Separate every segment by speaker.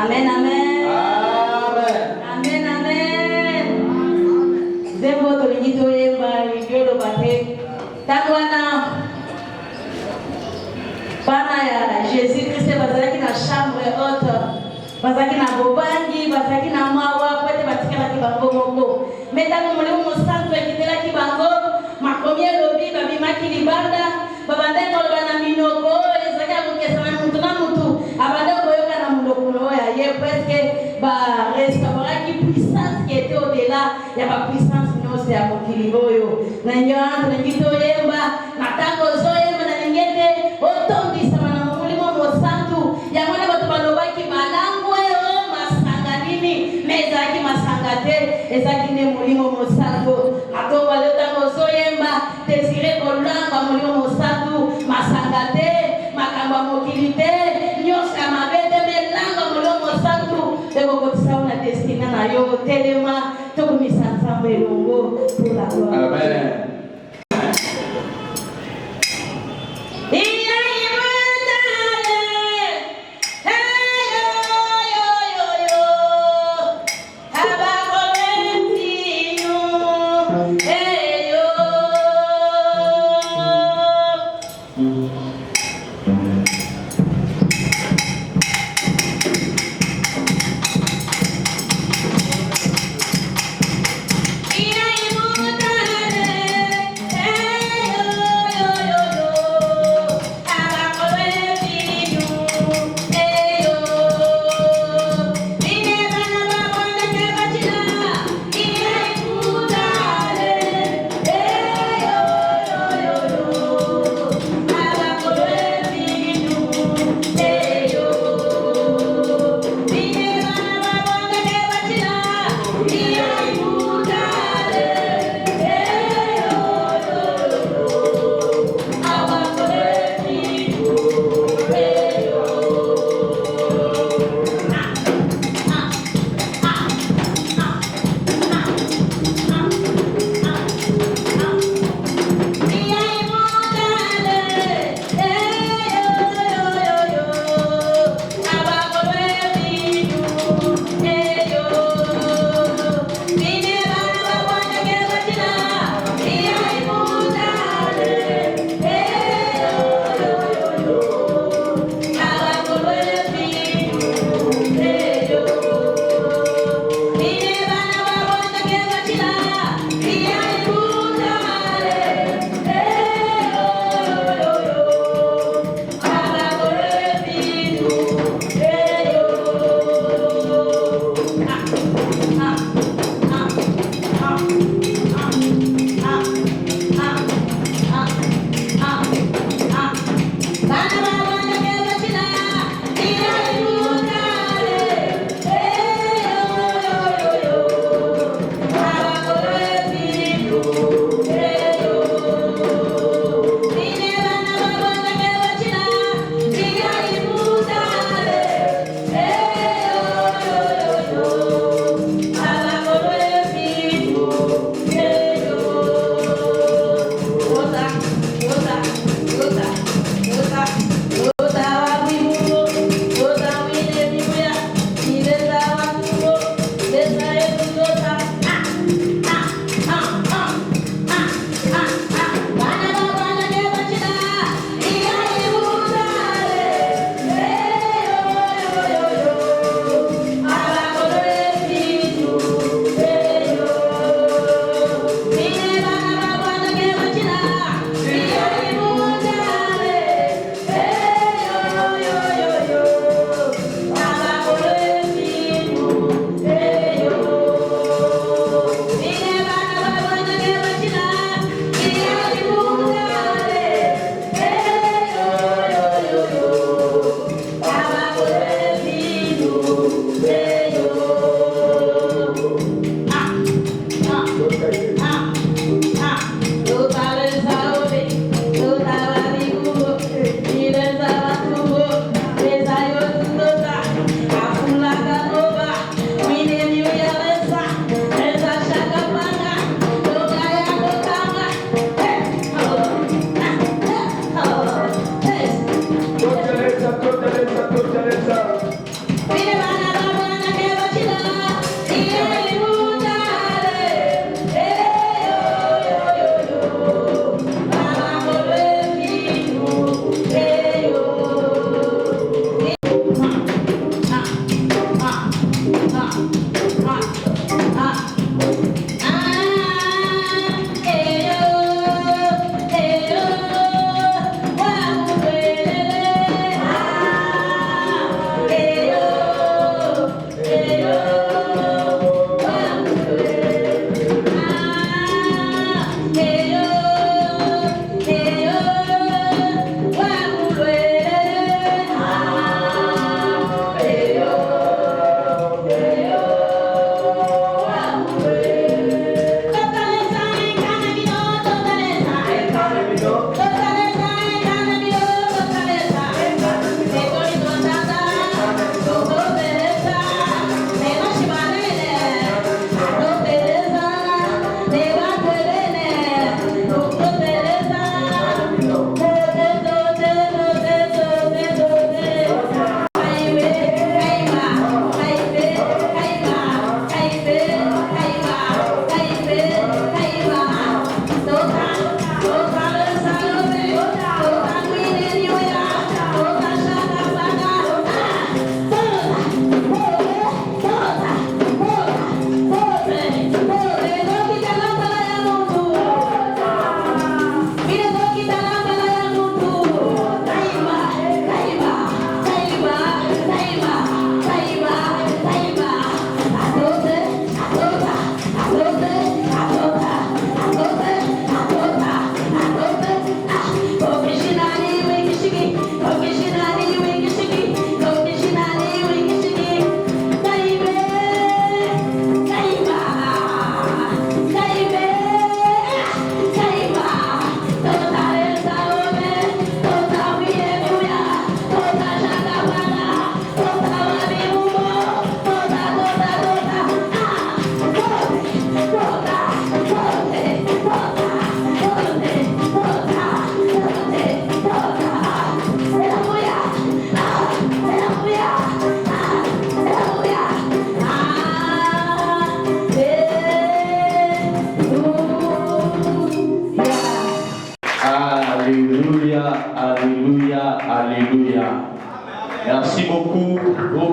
Speaker 1: Amen, amen. Amen, amen. Zembo tolingito yemba yolo bate. Tangwana. Bana ya Jésus Christ bazalaki na chambre haute. Bazalaki na bobangi, bazalaki na mawa, pote batikala ki bango moko. Metano molimo mosanto ekitela ki bango, makomi lobi babimaki libanda, babande koloba na minoko, ezalaki akokesa na mutu na mutu, abande koyoka na munokolo ya ye presque ba restaurer ki puissance qui était au-delà ya ba puissance nyonso ya mokili oyo. Na nyanza na kitoyemba, na tango zoyemba na ngende, otondisa na molimo mosanto, ya mwana bato balobaki malango ezaki masangate ezaki ne molimo mosantu atonga leta mozoyemba desire kolanga molimo mosantu masangate makamba mokilite nyosa mabete melanga molimo mosantu ekokotisa na destina na yo telema tokomisa nzambe elongo pour la gloire. Amen.
Speaker 2: Viene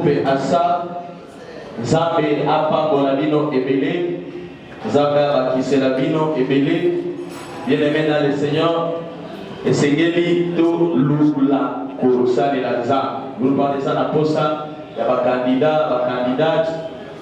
Speaker 2: groupe Asa, Nzambe apambola bino ebele, Nzambe abakisela bino ebele, bien-aimé dans le Seigneur, esengeli to lula kosalela Nzambe. Nous parlons de ça na posa ya bakandidate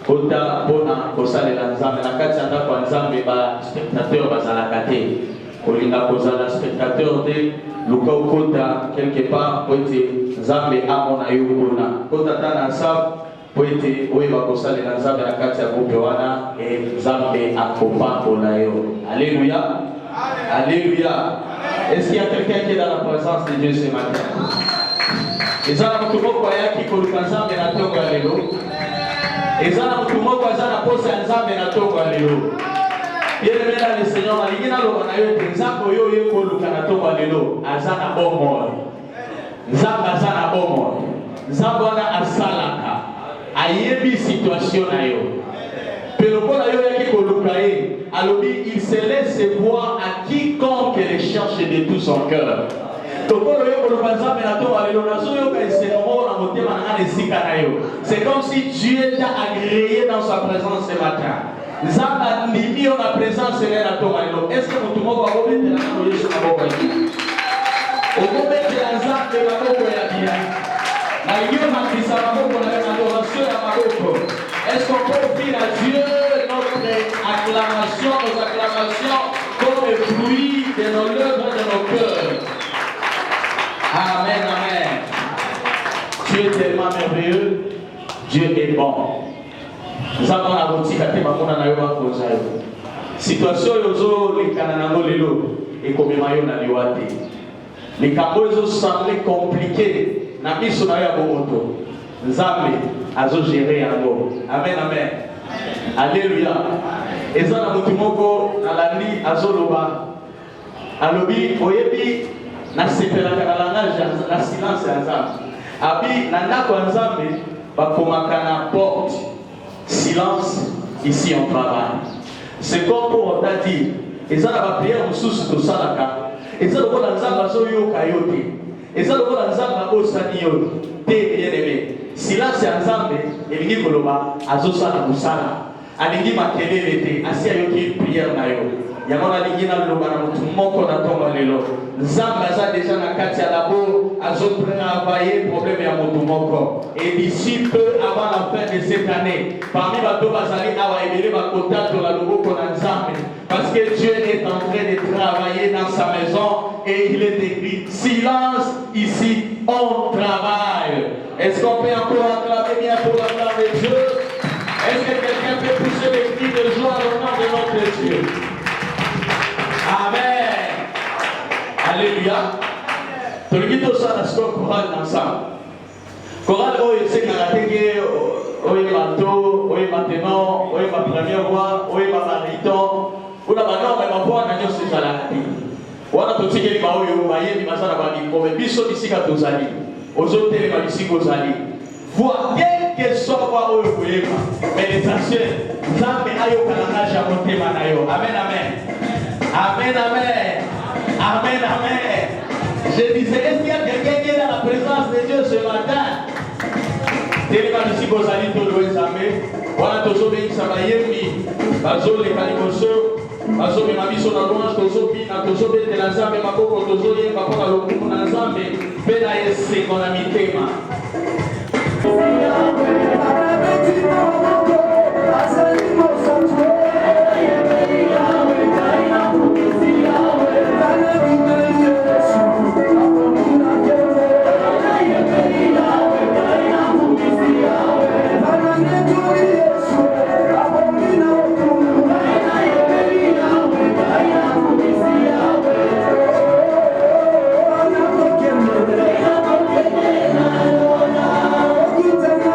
Speaker 2: kota pona kosalela Nzambe na kati ya ndako ya Nzambe ba spectateur bazalaka te. Kolinga kozala spectateur te luka okota quelque part po ete Nzambe amona yo kuna kota tana sa po ete oyeba kosalela Nzambe na kati ya groupe wana e Nzambe akopambola yo. Alléluia. Alléluia. Est-ce qu'il y a quelqu'un qui est dans la présence de Dieu ce matin? Ezana mutu moko ayaki koluka Nzambe na tongo ya lelo. Ezana mutu moko azana posa ya Nzambe na tongo ya lelo. Bien-aimé dans le Seigneur, alingina loba na yo Nzambe oyo ye koluka na tongo ya lelo azana bomoi. Nzambe azana bomoi. Nzambe wana asalaka ayebi situation na yo. Pero pona yo yaki koluka ye alobi il se laisse voir à quiconque le cherche de tout son cœur. C'est comme si Dieu t'a agréé dans sa présence ce matin. Zamba ndimi on a présence là ton allo. Est-ce que mutu moko akobete na ko Yesu maboko yi? Okobete na Nzambe maboko ya bien. Na yo makrisa maboko na adoration ya maboko. Est-ce qu'on peut offrir à Dieu notre acclamation, nos acclamations comme le fruit de nos lèvres, de nos cœurs? Amen, amen. Dieu est tellement merveilleux. Dieu est bon. Nous avons la boutique à Témakona Nayoba Kozayo. Situation yozo les Kananango Lelo et comme Mayo na Liwate. Les Kambozo semblent compliqués. Nabiso na Yabomoto. Nzambe azo gérer yango. Amen, amen. Alléluia. Ezana mutumoko nalandi azoloba. Alobi oyebi na sepelaka na langage na silence ya Nzambe. Abi na ndako ya Nzambe bakomaka na porte silence, ici on travaille. C'est comme pour on t'a dit, et ça va prier au sous de salaka. Et ça le voit dans Nzambe azoyo kayote. Et ça le voit dans Nzambe osaniyo. Té bien aimé. Silence ya Nzambe elingi koloba azosala musala. Alingi makelele te asi ayoki prière na yo. Yamona lingi na loba na mutu moko na tongo lelo. Nzambe aza déjà na kati ya labo azo travailler problème ya mutu moko. Et d'ici peu avant la fin de cette année, parmi bato bazali awa ebele bakotato la loboko na Nzambe parce que Dieu est en train de travailler dans sa maison et il est écrit silence ici on travaille. Est-ce qu'on peut encore acclamer bien pour la gloire de Dieu? Est-ce que quelqu'un peut pousser les cris de joie au nom de notre Dieu? Amen. Alléluia. Tolito sana siko chorale ensemble. Chorale oyo esengaka teke oyo bato, oyo maintenant, oyo ba première voix, oyo ba bariton, una banoma ba voix na nyonso ezalaka te. Wana totikeli ba oyo bayebi basala ba bikome biso bisika tozali. Ozotelema bisika ozali. Voix quelle que soit voix oyo koyeba. Mais l'essentiel, Nzambe ayokana na ja motema na yo. Amen, amen. Amen, amen. Amen, amen. Je disais, est-ce qu'il y a quelqu'un qui est dans la présence de Dieu ce matin? Téléma ici, vous allez tout le examen. Voilà, tous les gens qui sont bazol les calimoso, bazol les mamies sont dans l'orange, tous les gens qui sont dans la zambe, ma coco, tous les gens qui sont dans la zambe, pena esse con la mitema.
Speaker 3: Thank you.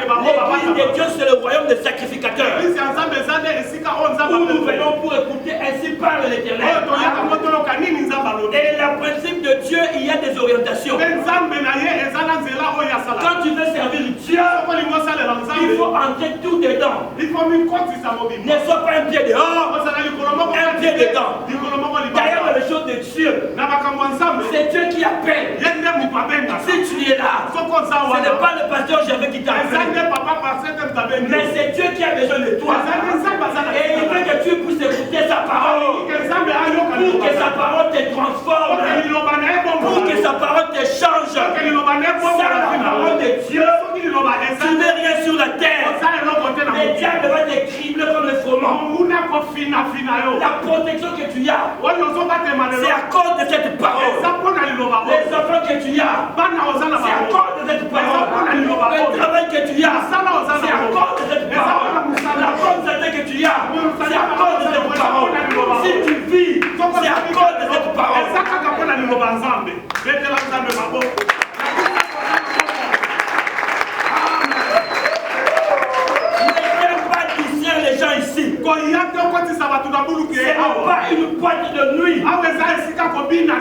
Speaker 3: de Dieu, c'est le royaume des sacrificateurs. Où nous venons pour écouter, ainsi parle l'Éternel. Et le principe de Dieu, il y a des orientations. Quand tu veux servir Dieu, il faut entrer tout dedans. Ne sois pas un pied dehors, un pied dedans. D'ailleurs, les choses de Dieu, c'est Dieu qui appelle. Si tu es là, ce n'est pas le pasteur Gervais qui t'a appelé, mais c'est Dieu qui a besoin de toi. Et il veut que tu puisses écouter sa parole, pour que sa parole te transforme, pour que sa parole te change. Sans la parole de Dieu, tu n'es rien sur la terre. Les diables vont te cribler comme le froment. La protection que tu as, c'est à cause de cette parole. Les enfants que tu as, c'est à cause de cette parole. Le travail que tu as, c'est à cause de cette parole. La bonne santé que tu as, c'est à cause de cette parole. Si tu vis, c'est à cause de cette parole. Les gens ici, ce n'est pas une boîte de nuit,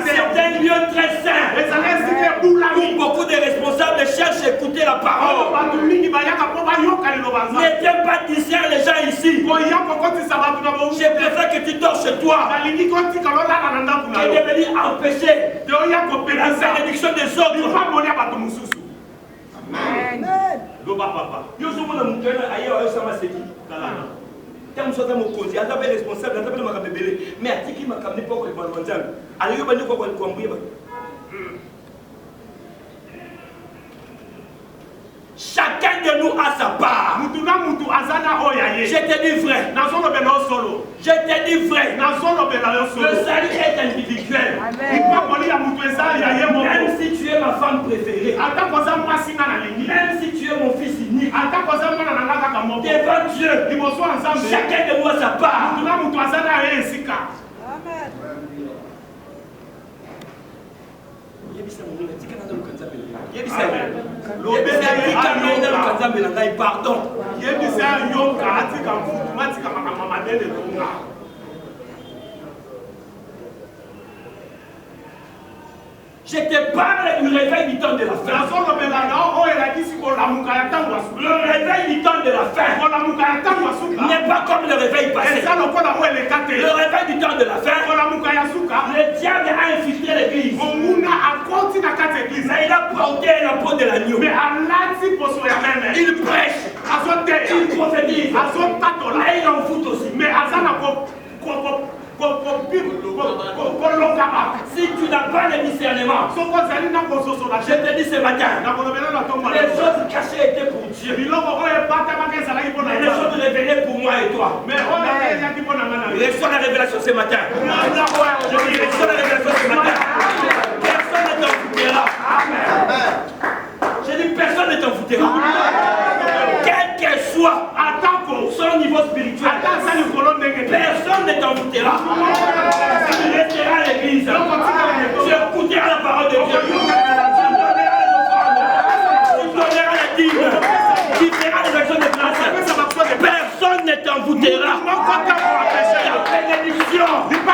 Speaker 3: c'est un lieu très sain où beaucoup de responsables cherchent à écouter la parole. Ne viens pas distraire les gens ici. Je préfère que tu dors chez toi que de venir empêcher la bénédiction des autres. Amen. Chacun de nous a sa part. Je te dis vrai. Je te dis vrai. Le salut est individuel. Même si tu es ma femme préférée, même si tu es mon fils unique, devant Dieu, chacun de nous a sa part. Pardon. Je te parle du réveil du temps de la fin. Le réveil du temps de la fin n'est pas comme le réveil passé. Le réveil du temps de la fin, le diable a infiltré l'église. Mais il a porté la peau de l'agneau. Il prêche, il prophétise, et il en fout aussi. Si tu n'as pas le discernement, je te dis ce matin, les choses cachées étaient pour Dieu, mais les choses révélées pour moi et toi. Reçois la révélation ce matin. Je dis reçois la révélation ce matin. Personne ne t'en foutera. Je dis personne ne t'en foutera. Quel que soit son niveau spirituel, personne ne t'en foutera. Tu resteras à l'église, tu écouteras la parole de Dieu, tu donneras les dîmes, tu feras les actions de grâce. Personne ne t'en foutera. La bénédiction n'est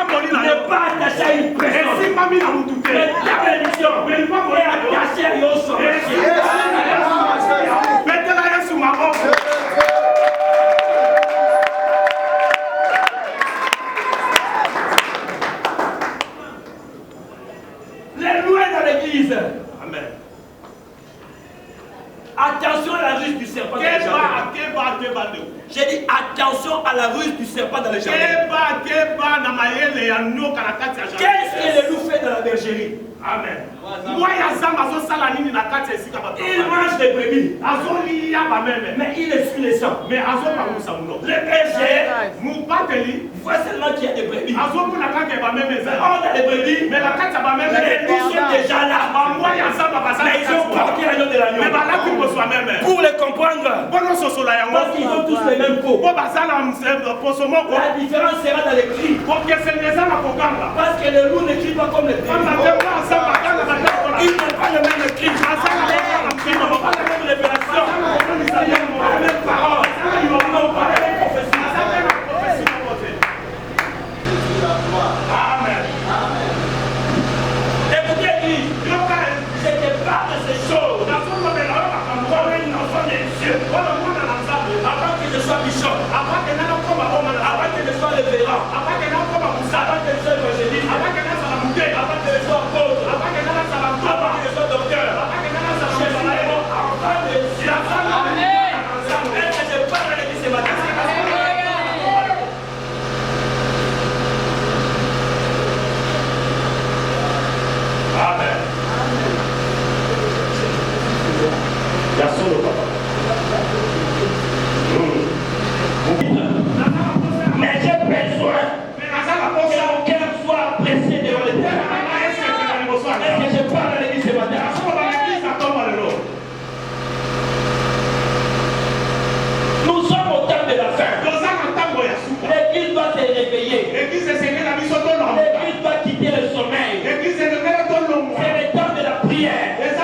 Speaker 3: pas attachée à une personne. La bénédiction est attachée à une chose. Amen. Attention à la ruse du serpent dans le jardin. J'ai dit attention à la ruse du serpent dans le jardin. Qu'est-ce que le loup fait dans la bergerie? Amen. Il mange des brebis, mais il essuie les sangs. Le berger voit seulement qu'il y a des brebis. On a des brebis, mais les loups sont déjà là. Mais ils ont porté l'agneau de l'agneau. Pour les comprendre, parce qu'ils ont tous les mêmes peaux. La différence sera dans les cris. Parce que le loup ne crie pas comme les brebis. Ils n'ont pas le même cri. Ils n'ont pas la même révélation. Ils n'ont pas la même parole. Ils n'ont pas la même prophétie. Amen. Écoutez, Église, je te parle de ces choses. Comme un enfant des cieux. Avant que je sois bishop, avant que je sois révérend, avant que je sois évangéliste, avant que je sois apôtre, avant que je sois docteur, je suis enfant des cieux. Est-ce que je parle à l'église ce matin? Amen. Il y a solo papa. Mais j'ai besoin que mon cœur soit pressé devant l'Éternel. Est-ce que je parle à l'église ce matin? Nous sommes au temps de la fin. L'église doit se réveiller. L'église doit quitter le sommeil. C'est le temps de la prière. C'est le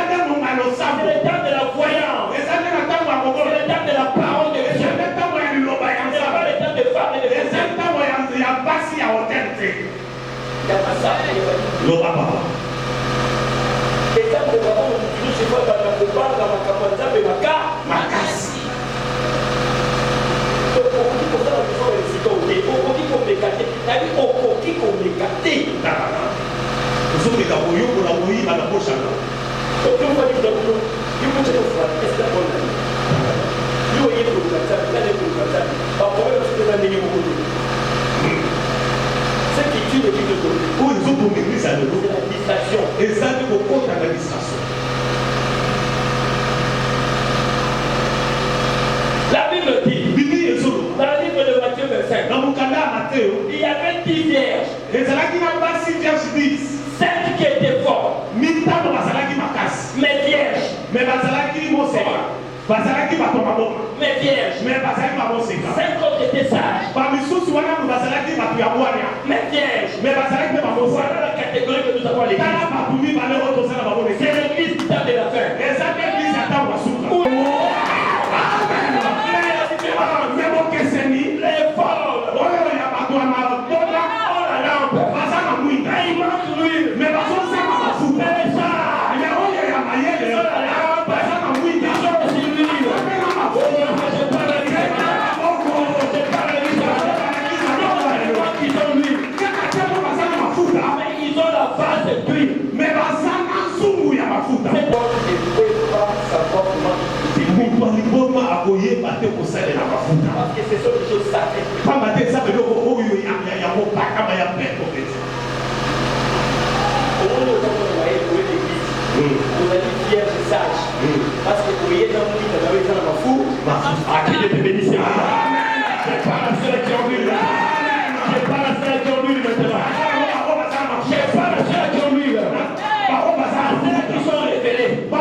Speaker 3: temps de la voyance. C'est le temps de la parole de Dieu. C'est pas le temps de femmes et de femmes. Il n'y a pas ça. Exemple de maman, je sais pas dans la coupable, dans ma campagne, mais ma casse. Ce qui tue l'église de Dieu, c'est la distraction. La Bible dit, dans le livre de Matthieu 25, il y avait 10 vierges. 7 qui étaient fortes, mais vierges. Mais vierges. 5 autres étaient sages. Mais vierges. Voilà la catégorie que nous avons à l'église. C'est l'église du temps de la fin. Les folles. Il manque l'huile. Mais les sages. Ils ont la base d'huile. Mais parce que ce sont des choses sacrées. Vous avez dit vierge et sage. Parce que vous voyez dans l'huile, vous avez dans ma foule. À qui Dieu te bénisse. Je parle à ceux qui ont l'huile. Je parle à ceux qui ont l'huile maintenant. Je parle à ceux qui ont l'huile. À ceux qui sont révélés. À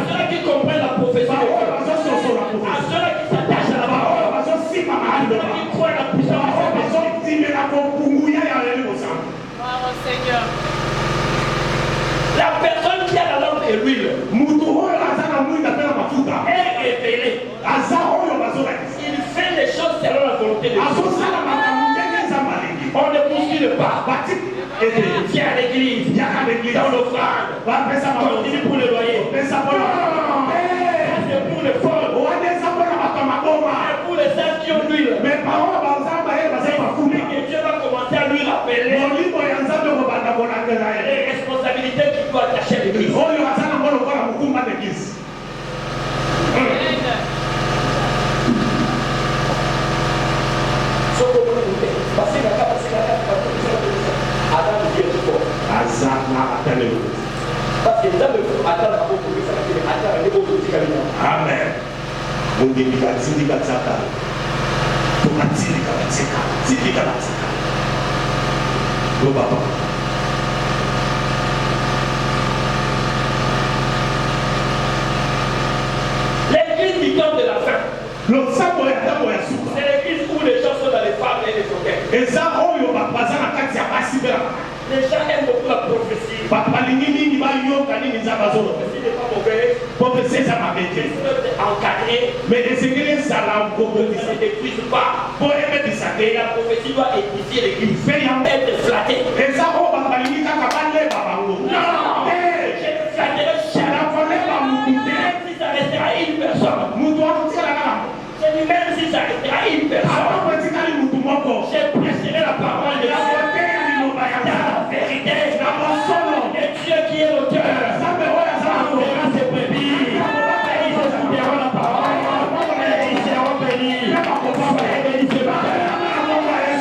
Speaker 3: ceux qui comprennent la prophétie. À ceux qui s'attachent à la parole. À ceux qui croient à la puissance.
Speaker 4: Seigneur.
Speaker 3: La personne qui a la lampe et l'huile est révélée. Il fait les choses selon la volonté de Dieu. On ne bouscule pas. Viens à l'église, dans l'offrande, continue pour le loyer. C'est pour les folles. Et pour les saints qui ont l'huile. Et Dieu va commencer à lui rappeler les responsabilités qu'il doit attacher à l'église. Amen. L'église du temps de la fin. C'est l'église où les gens sont dans les femmes et les fauteuils. Les gens aiment beaucoup la prophétie. S'il n'est pas mauvais, encadré, mais ne détruise pas. La prophétie doit édifier l'église. Être flatté. Non, je ne flatterai jamais. Si ça restera une personne. J'ai dit même si ça restera une personne. Je prêcherai la parole de Dieu. Dans la vérité. Et Dieu qui est l'auteur. Enverra ses brebis. Ils écouteront la parole. Et ils seront bénis. Soyez bénis ce matin.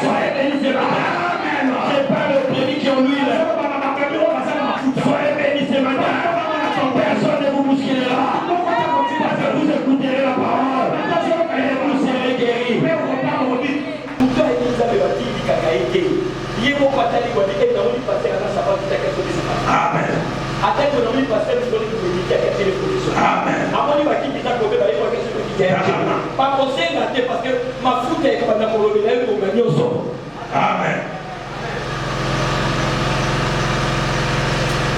Speaker 3: Soyez bénis ce matin. Je parle aux brebis qui ont l'huile. Soyez bénis ce matin. Personne ne vous bousculera. Parce que vous écouterez la parole. Et vous serez guéris. Pourquoi il a bâti du cacaïté? Il est bon patali ou dit et non il passe à la sabbat de quelque chose. Amen. Attends que non il passe à l'histoire de méditer à quelque chose. Amen. Avant il va quitter ta côté d'aller voir quelque chose qui est. Pas conseil là parce que ma foute est comme dans le lever pour gagner au sol. Amen.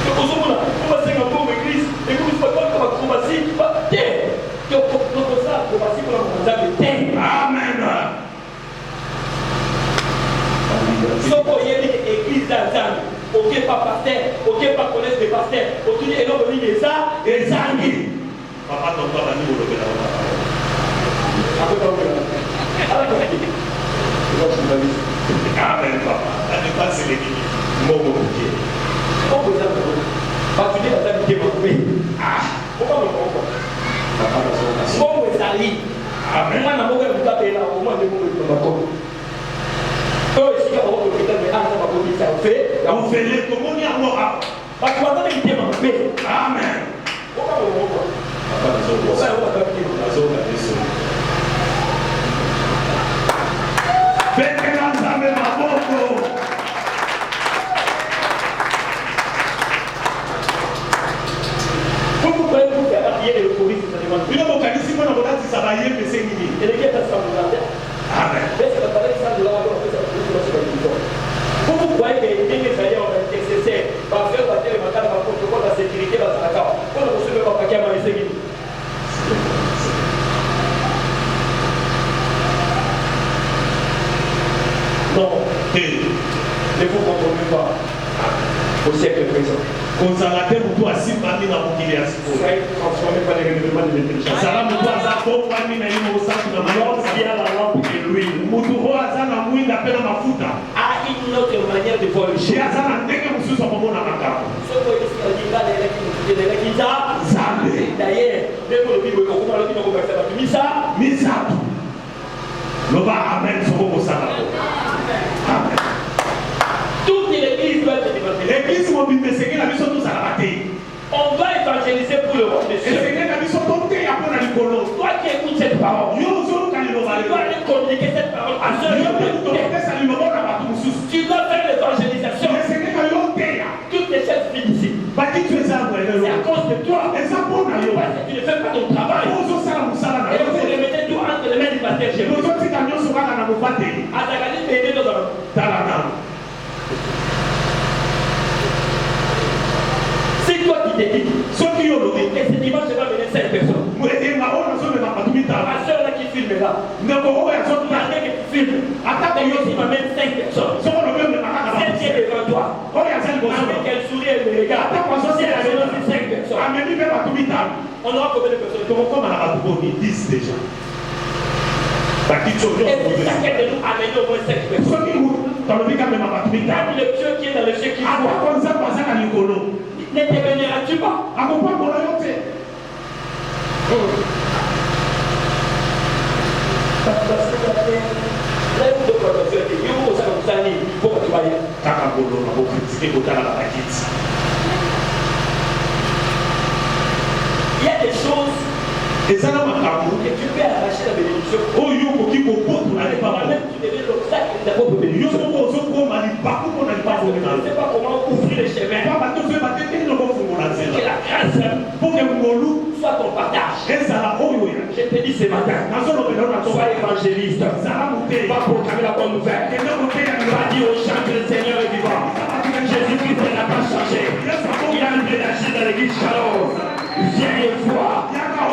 Speaker 3: Donc on va commencer à pour l'église et vous ne pouvez pas commencer à terre. Donc ça commencer pour la terre. Amen. Si on peut y aller l'église d'Azam, ok, pas pasteur, ok, pas connaître des pasteurs, ok, et non, venir des ça, et ça, papa, ton papa, nous, on le fait là-bas. Après, on le fait là-bas. Amen, papa. La dépense, c'est l'église. Mon pied. On peut dire, pas tu dis la table qui est coupée. Ah, pourquoi on le comprend? Papa, mon sali. Amen. Moi, je ne peux pas payer là, au moins, je ne peux pas comprendre. On fait les communes à moi. Parce que maintenant, il est en paix. Amen. Faites que l'on s'amène à beaucoup. Vous pouvez vous faire habiller le police, ça demande. Il y a un mécanisme dans le monde qui s'abaille, mais c'est mini. Et les gars, ça s'en Amen. Vous voyez que les Israéliens ont intercessé, va faire battre les matins, va protocole la sécurité, va s'en accord. Quand on se met au paquet à laisser guider. Non, ne vous contrôlez pas au siècle présent. Consalateur pour toi, si parmi dans mon qu'il y a si vous soyez transformé par les règlements de l'intelligence. Salam pour toi, ça pour parmi dans une osage dans ma langue, il y a la lampe et l'huile. Moutouho azana mouille d'appel à ma fouta. A une autre manière de voir le chien. Azana n'est que monsieur son moment dans ma carte. Ce que je dis là, les l'église, Zambé. D'ailleurs, dès que le Bible est au courant, le Bible est au courant, Misa, Misa. Loba amen, son moment ça. Amen. Toute l'église doit être évangélisée. L'église mobile, c'est que la mission tous à la bataille. On va évangéliser pour le roi de Dieu. Et c'est que la mission tombe et après la licolo. Toi qui écoutes cette parole, tu dois aller communiquer cette parole à ceux qui tu dois faire l'évangélisation. Toutes les chefs finissent ici. C'est à cause de toi. Parce que tu ne fais pas ton travail. Et vous le mettez tout entre les mains du pasteur chez vous. Azakali peut aider dans la c'est toi qui t'équipe. Et ce dimanche, je vais venir 5 personnes. Ma soeur là qui filme là. Malgré que tu filmes, il m'amène 5 personnes. Celle qui est devant toi. Avec quel sourire elle me regarde. Si elle amène aussi 5 personnes. On aura combien de personnes? 10 déjà. Et si chacun de nous amène au moins 5 personnes. Même le Dieu qui est dans le ciel qui voit. Ne te vénéras-tu pas? Il y a des choses et ça n'a pas que tu peux arracher la bénédiction. Oh, yo, qui comporte même tu deviens l'obstacle de ta propre bénédiction. Je ne sais pas comment ouvrir les chemins. Que la grâce pour que Moulou soit ton partage. Je te dis ce matin, sois évangéliste. Va proclamer la bonne nouvelle. Va dire aux gens que le Seigneur est vivant. Jésus-Christ n'a pas changé.
Speaker 5: train d'agir dans l'église Shalom. Viens et vois.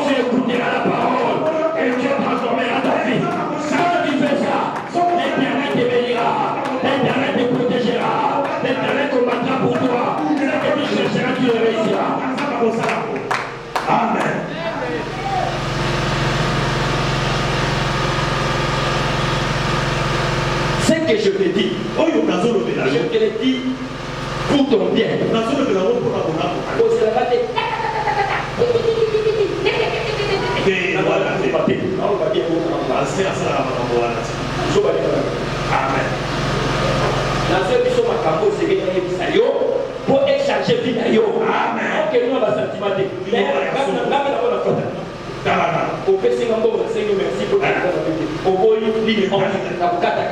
Speaker 5: Tu écouteras la parole et Dieu transformera ta vie. Quand tu fais ça, l'Éternel te bénira, l'Éternel te protégera, l'Éternel combattra pour toi. Ce que tu chercheras, tu le réussiras. Amen. Ce que je te dis, je te le dis pour ton bien. Pour échanger vie à yo. Amen. Ok, nous on va sentimenter. Mais au PC Gambo, Seigneur, merci pour la vie. Au boy, ligne 11, la kata.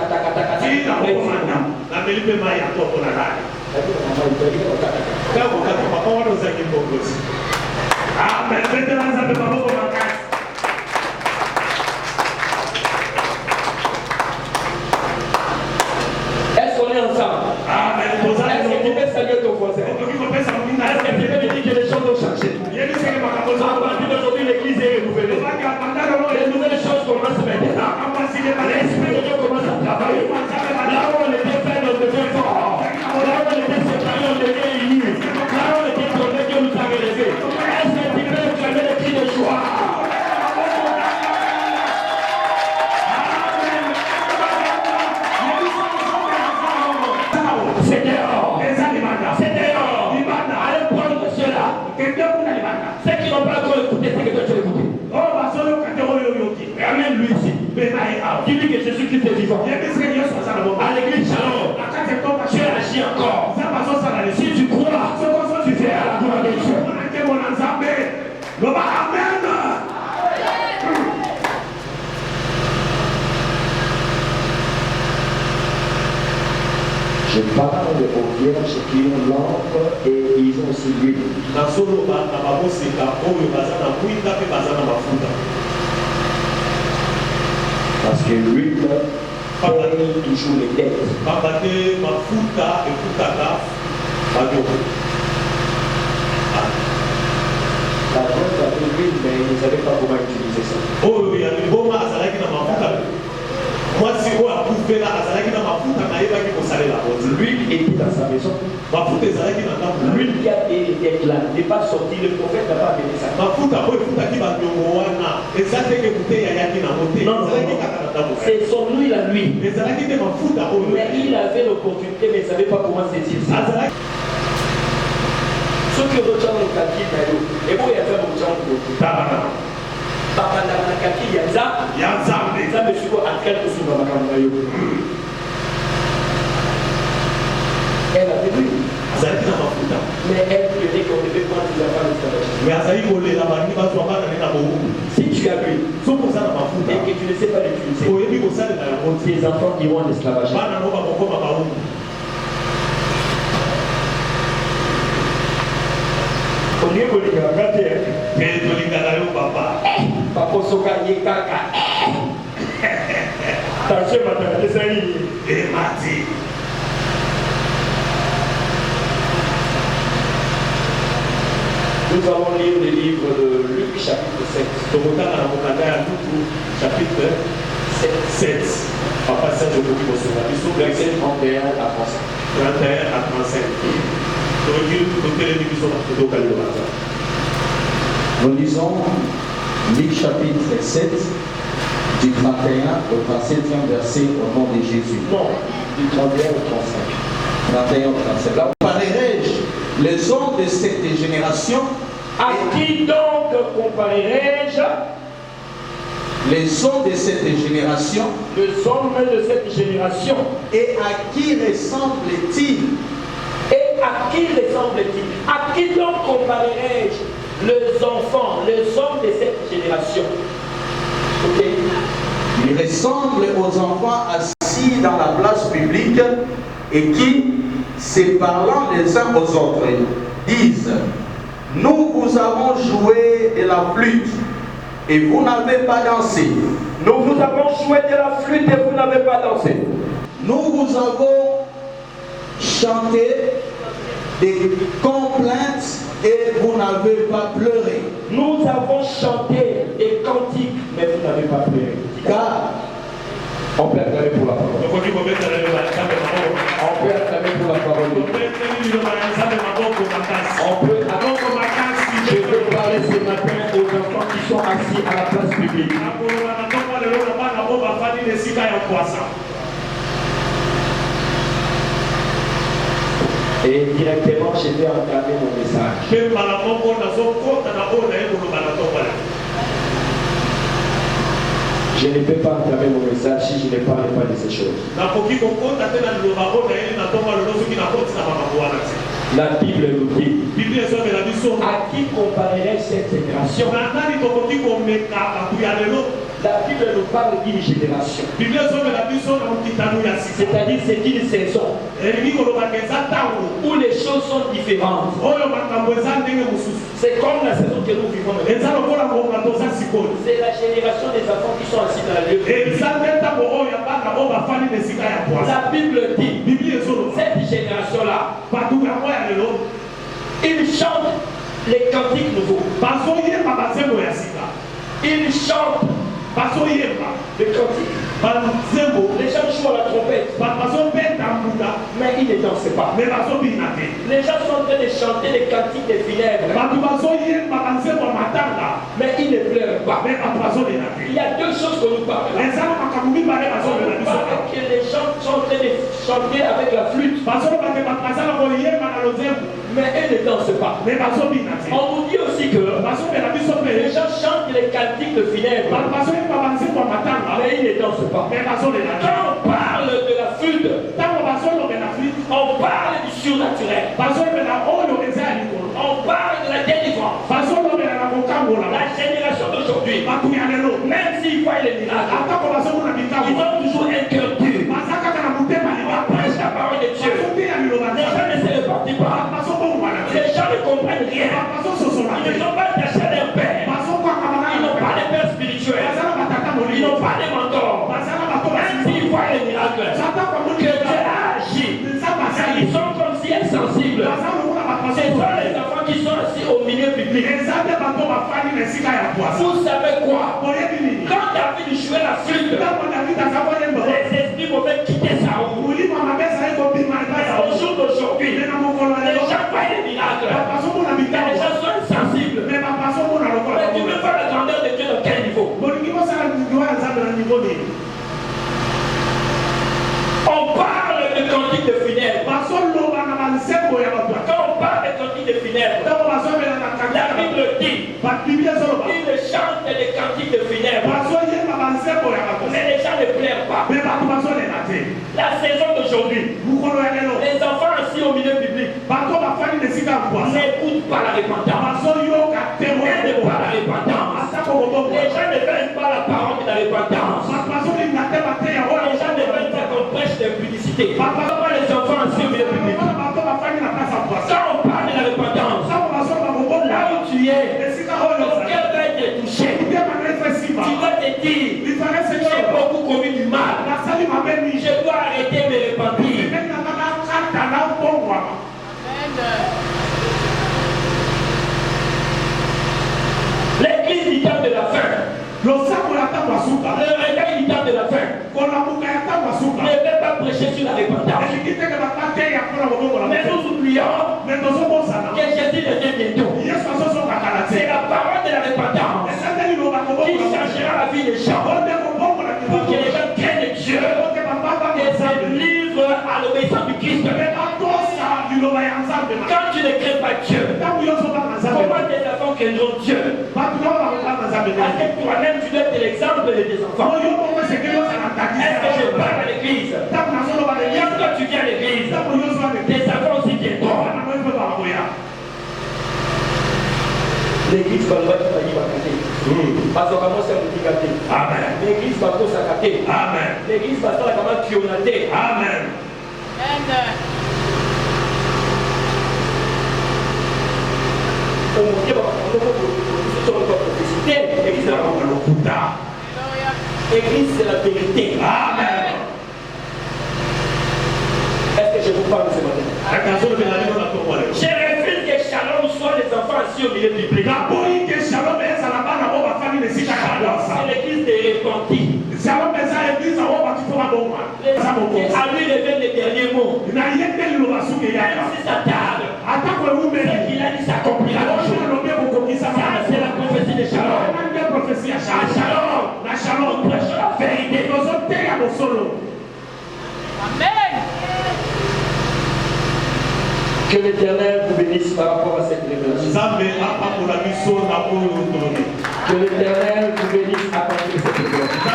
Speaker 5: Est-ce qu'on est ensemble? Amen. Est-ce que tu peux saluer ton voisin? Est-ce que tu peux lui dire que les choses ont changé? À partir d'aujourd'hui, l'église est renouvelée. Les nouvelles choses commencent maintenant. L'Esprit de Dieu commence à travailler. Là où on était fait, on devient fort. Là où on était séparés, on devient unis. Là où on était tombés, Dieu nous a relevés. Est-ce que tu peux clamer le cri de joie? C'est dehors. C'est dehors. Allez prendre ceux-là. Ceux qui n'ont pas encore écouté, c'est que toi tu as écouté. Ramène lui ici. Dis-lui que Jésus-Christ est vivant. À l'église Shalom, tu agis encore. Si tu crois, tu fais à la gloire de Dieu. Amen. Je parle aux vierges qui ont l'encre et ils ont aussi l'huile. Parce que l'huile paye toujours les dettes. La preuve avait l'huile, mais ils ne savaient pas comment utiliser ça. L'huile était dans sa maison. L'huile qui a été là n'est pas sortie. Le prophète n'a pas amené ça. Non, c'est son huile à lui. Mais il avait l'opportunité, mais il ne savait pas comment saisir ça. Ce que vous avez dit, et vous avez fait mon temps pour vous. Papa n'a pas dit, il y a ça. Ça me suit à quel point vous avez. Elle a vu. Mais elle voulait qu'on devait prendre des enfants d'esclavage. Si tu as vu et que tu ne sais pas l'utiliser, tes enfants iront en esclavage. Papa Soka Yekaka. Attention, madame, les amis. Et Mati. Nous allons lire le livre de Luc, chapitre 7. Chapitre 7. Papa Serge verset 31 à 35. 31 à 35.
Speaker 6: Nous lisons Luc chapitre 7, du 31 au 37e verset au nom de Jésus.
Speaker 5: Non, du 31 au 35.
Speaker 6: 31 au 37. Là, comparerai-je les hommes de cette génération?
Speaker 5: À qui donc comparerai-je?
Speaker 6: Les hommes de cette génération.
Speaker 5: Les hommes de cette génération.
Speaker 6: Et à qui ressemble-t-il?
Speaker 5: Et à qui ressemble-t-il? À qui donc comparerai-je les enfants, les hommes de cette génération? Ok.
Speaker 6: Il ressemble aux enfants assis dans la place publique et qui, se parlant les uns aux autres, disent: nous vous avons joué de la flûte et vous n'avez pas dansé.
Speaker 5: Nous vous avons joué de la flûte et vous n'avez pas dansé.
Speaker 6: Nous vous avons chanté des complaintes et vous n'avez pas pleuré.
Speaker 5: Nous avons chanté des cantiques, mais vous n'avez pas pleuré.
Speaker 6: Car
Speaker 5: on peut acclamer pour la parole. On peut acclamer pour la parole. Je veux parler ce matin aux enfants qui sont assis à la place publique. Et directement, je vais entamer mon message. Je ne peux pas entamer mon message si je ne parle pas de ces choses. La Bible nous dit à qui comparerait cette génération. La Bible nous parle d'une génération. C'est-à-dire c'est une saison où les choses sont différentes. C'est comme la saison que nous vivons maintenant. C'est la génération des enfants qui sont assis dans la lieu. La Bible dit cette génération-là, ils chantent les cantiques nouveaux. Ils chantent les cantiques. Les gens jouent à la trompette, mais ils ne dansent pas. Les gens sont en train de chanter les cantiques des funèbres, mais ils ne pleurent pas. Il y a deux choses que nous parlons. On parle que les gens sont en train de chanter avec la flûte, mais ils ne dansent pas. On vous dit aussi que les gens chantent les cantiques de funèbres, mais ils ne dansent pas. Quand on parle de la flûte, on parle du surnaturel. On parle de la délivrance. La génération d'aujourd'hui, même s'ils voient les miracles, ils ont toujours un cœur dur. Ils prêchent la parole de Dieu. Les gens ne se répartissent pas. Les gens ne comprennent rien. Ils ne sont pas attachés à leur père. Ils n'ont pas de père spirituel. Ils n'ont pas de mentor. Même s'ils voient les miracles, que Dieu a agi, ils sont comme si insensibles. Ce sont les enfants qui sont assis au milieu public. Vous savez quoi? Quand David jouait la flûte, les esprits mauvais quittaient sa roue. Au jour d'aujourd'hui, les gens voient les miracles. Les gens sont insensibles. Mais tu veux voir la grandeur de Dieu dans quel niveau? On parle de cantique de funèbres. Quand on parle de cantique de funèbres, la Bible dit qu'il chante des cantiques de funèbres, mais les gens ne pleurent pas. La saison d'aujourd'hui, les enfants assis au milieu public n'écoutent pas la repentance. N'aiment pas la repentance. Les gens ne veulent pas la parole de la repentance. Les gens ne veulent pas qu'on prêche d'impudicité. Les enfants assis au milieu public. Quand on parle de la repentance, là où tu es, ton cœur doit être touché. Tu dois te dire, j'ai beaucoup commis du mal. Je dois arrêter de me repentir. L'église du temps de la fin, le réveil du temps de la fin, ne veut pas prêcher sur la repentance. Mais nous oublions que Jésus revient bientôt. C'est la parole de la repentance qui changera la vie des gens, pour que les gens craignent Dieu et se livrent à l'obéissance du Christ. Quand tu ne crains pas Dieu, comment tes enfants craindront Dieu? Parce que toi-même tu dois être l'exemple de tes enfants. Est-ce que je parle à l'église? Quand toi tu viens à l'église, tes enfants aussi viennent toi. L'église va le faire parce que comment c'est handicapé. Amen. L'église va tout s'accater. Amen. L'église va faire comment crionater. Amen. Amen. L'église c'est la vérité. Amen. Est-ce que je vous parle ce matin? Je refuse que Shalom soit les À lui révèle les derniers mots. Même si ça tarde, ce qu'il a dit s'accomplira un jour. Ça, c'est la prophétie de Shalom. Shalom, prêche la vérité.
Speaker 4: Amen.
Speaker 5: Que l'Éternel vous bénisse par rapport à cette révélation. Que l'Éternel vous bénisse à partir de cette révélation.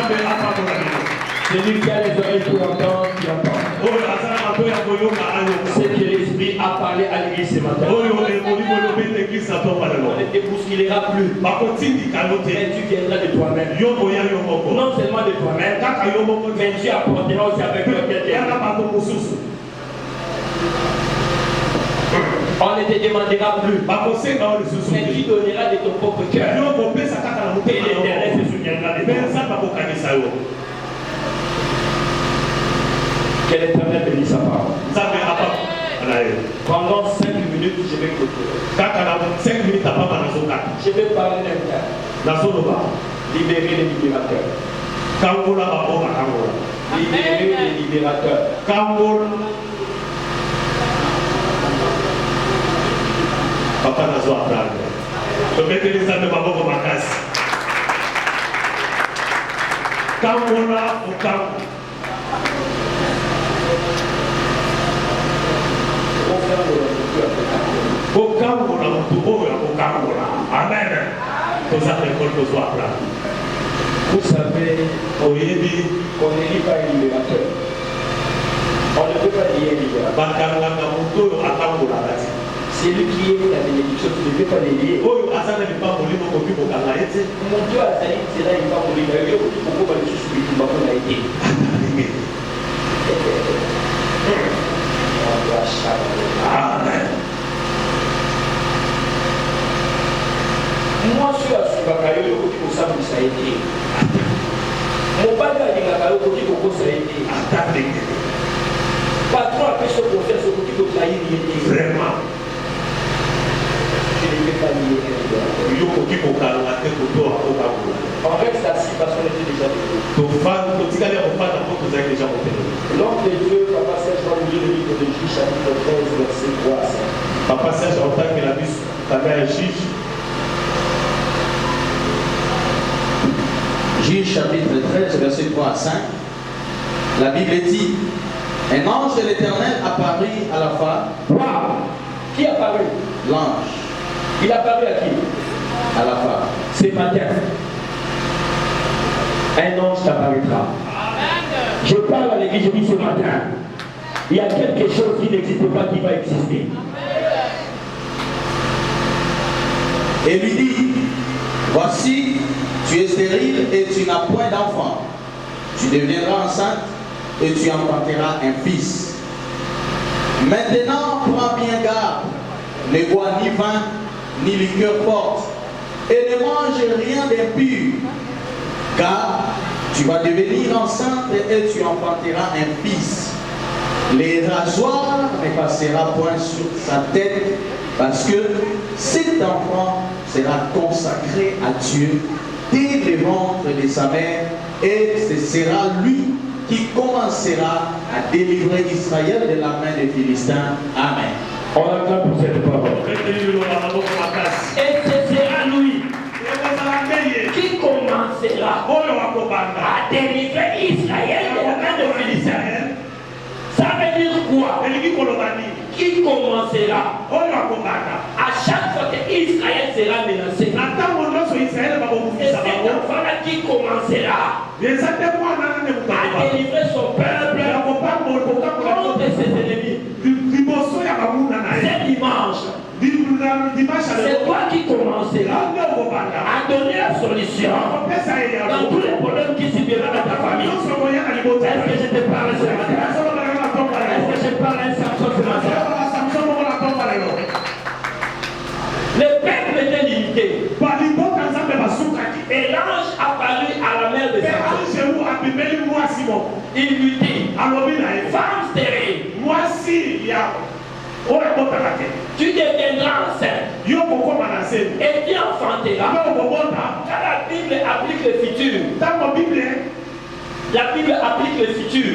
Speaker 5: Celui qui a les oreilles pour entendre, qui entend. C'est que l'Esprit a parlé à l'Église ce matin. On ne te bousculera plus. Mais tu viendras de toi-même. Non seulement de toi-même, mais tu apporteras aussi avec quelqu'un. On ne te demandera plus. Mais tu donneras de ton propre cœur. Et l'Éternel se souviendra de toi. Que l'Éternel bénisse sa parole. Pendant 5 minutes, je vais clôturer. Je vais parler d'un cas. Libérer les libérateurs. Libérer les libérateurs.
Speaker 3: Papa n'a pas à je vais te laisser de Babo Makas. Kambola ou Kambola. Amen. Vous
Speaker 5: savez, qu'on ne lit pas un libérateur. On ne peut pas lier un libérateur. C'est lui qui est la bénédiction, tu ne peux pas les lier. Mon Dieu a dit, c'est là, il va mourir. Il y a beaucoup de choses qui ne vont pas aider. Amen. Moi, je suis à Subakayo, le côté de ça, ça a été. Mon père a dit que le côté de ça a été. Patron a fait ce qu'on fait, ce côté de ça a été. Vraiment. Je ne vais pas lier. En fait, c'est assis parce qu'on était déjà L'homme de Dieu, Papa Serge, va vous lire le livre de Juge, chapitre 13, verset 3 à 5.
Speaker 3: Papa Serge, en tant que la bus, t'avais un juge.
Speaker 6: Juge chapitre 13, verset 3 à 5. La Bible dit: un ange de l'Éternel apparut à la femme.
Speaker 5: Wow. Qui apparut?
Speaker 6: L'ange.
Speaker 5: Il apparut à qui?
Speaker 6: À la femme.
Speaker 5: Ce matin, un ange t'apparaîtra. Je parle à l'église, je dis ce matin, il y a quelque chose qui n'existe pas qui va exister.
Speaker 6: Et lui dit: voici, tu es stérile et tu n'as point d'enfant. Tu deviendras enceinte et tu enfanteras un fils. Maintenant, prends bien garde, ne bois ni vin, ni liqueur forte, et ne mange rien d'impur, car tu vas devenir enceinte et tu enfanteras un fils. Les rasoirs ne passera point sur sa tête, parce que cet enfant sera consacré à Dieu dès le ventre de sa mère, et ce sera lui qui commencera à délivrer Israël de la main des Philistins. Amen.
Speaker 5: On acclame pour cette parole. Et ce sera lui qui commencera à délivrer Israël de la main des Philistins. Ça veut dire quoi? Qui commencera? À chaque fois que Israël sera menacé, et cet enfant-là qui commencera à délivrer son peuple contre ses ennemis. C'est dimanche. C'est toi qui commenceras à donner la solution dans tous les problèmes qui subiront dans ta famille. Est-ce que je te parle ce matin? Est-ce que je parle à un Samson ce matin? Le peuple était limité. Et l'ange apparut à la mère de Samson. Il lui dit: femme stérile, tu deviendras enceinte et tu enfanteras. Car la Bible applique le futur. La Bible applique le futur.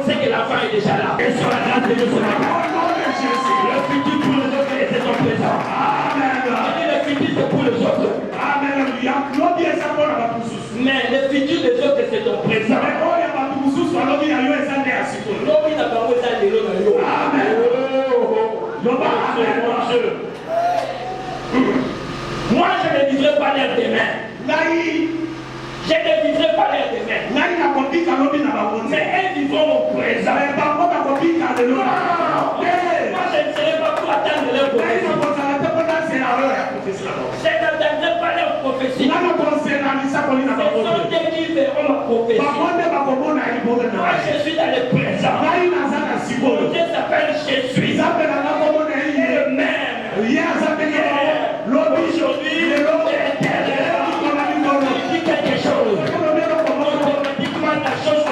Speaker 5: c'est que l'enfant est déjà là. Et sur la grâce de Dieu ce matin. Le futur pour les autres et c'est ton présent. Amen. Le futur c'est pour les autres. Amen. Mais le futur des autres c'est ton présent. Amen. Moi je ne vivrai pas l'air des mains. Je ne vivrai pas l'air des mains. Mais elles vivront mon présent. Moi je ne serai pas pour attendre leur prophétie. Je n'attendrai pas leur prophétie. Ce sont eux qui verront ma prophétie. Moi je suis dans le présent. Mon Dieu s'appelle Jésus. Le même. Aujourd'hui, l'éternel. Il dit quelque chose. Automatiquement la chose se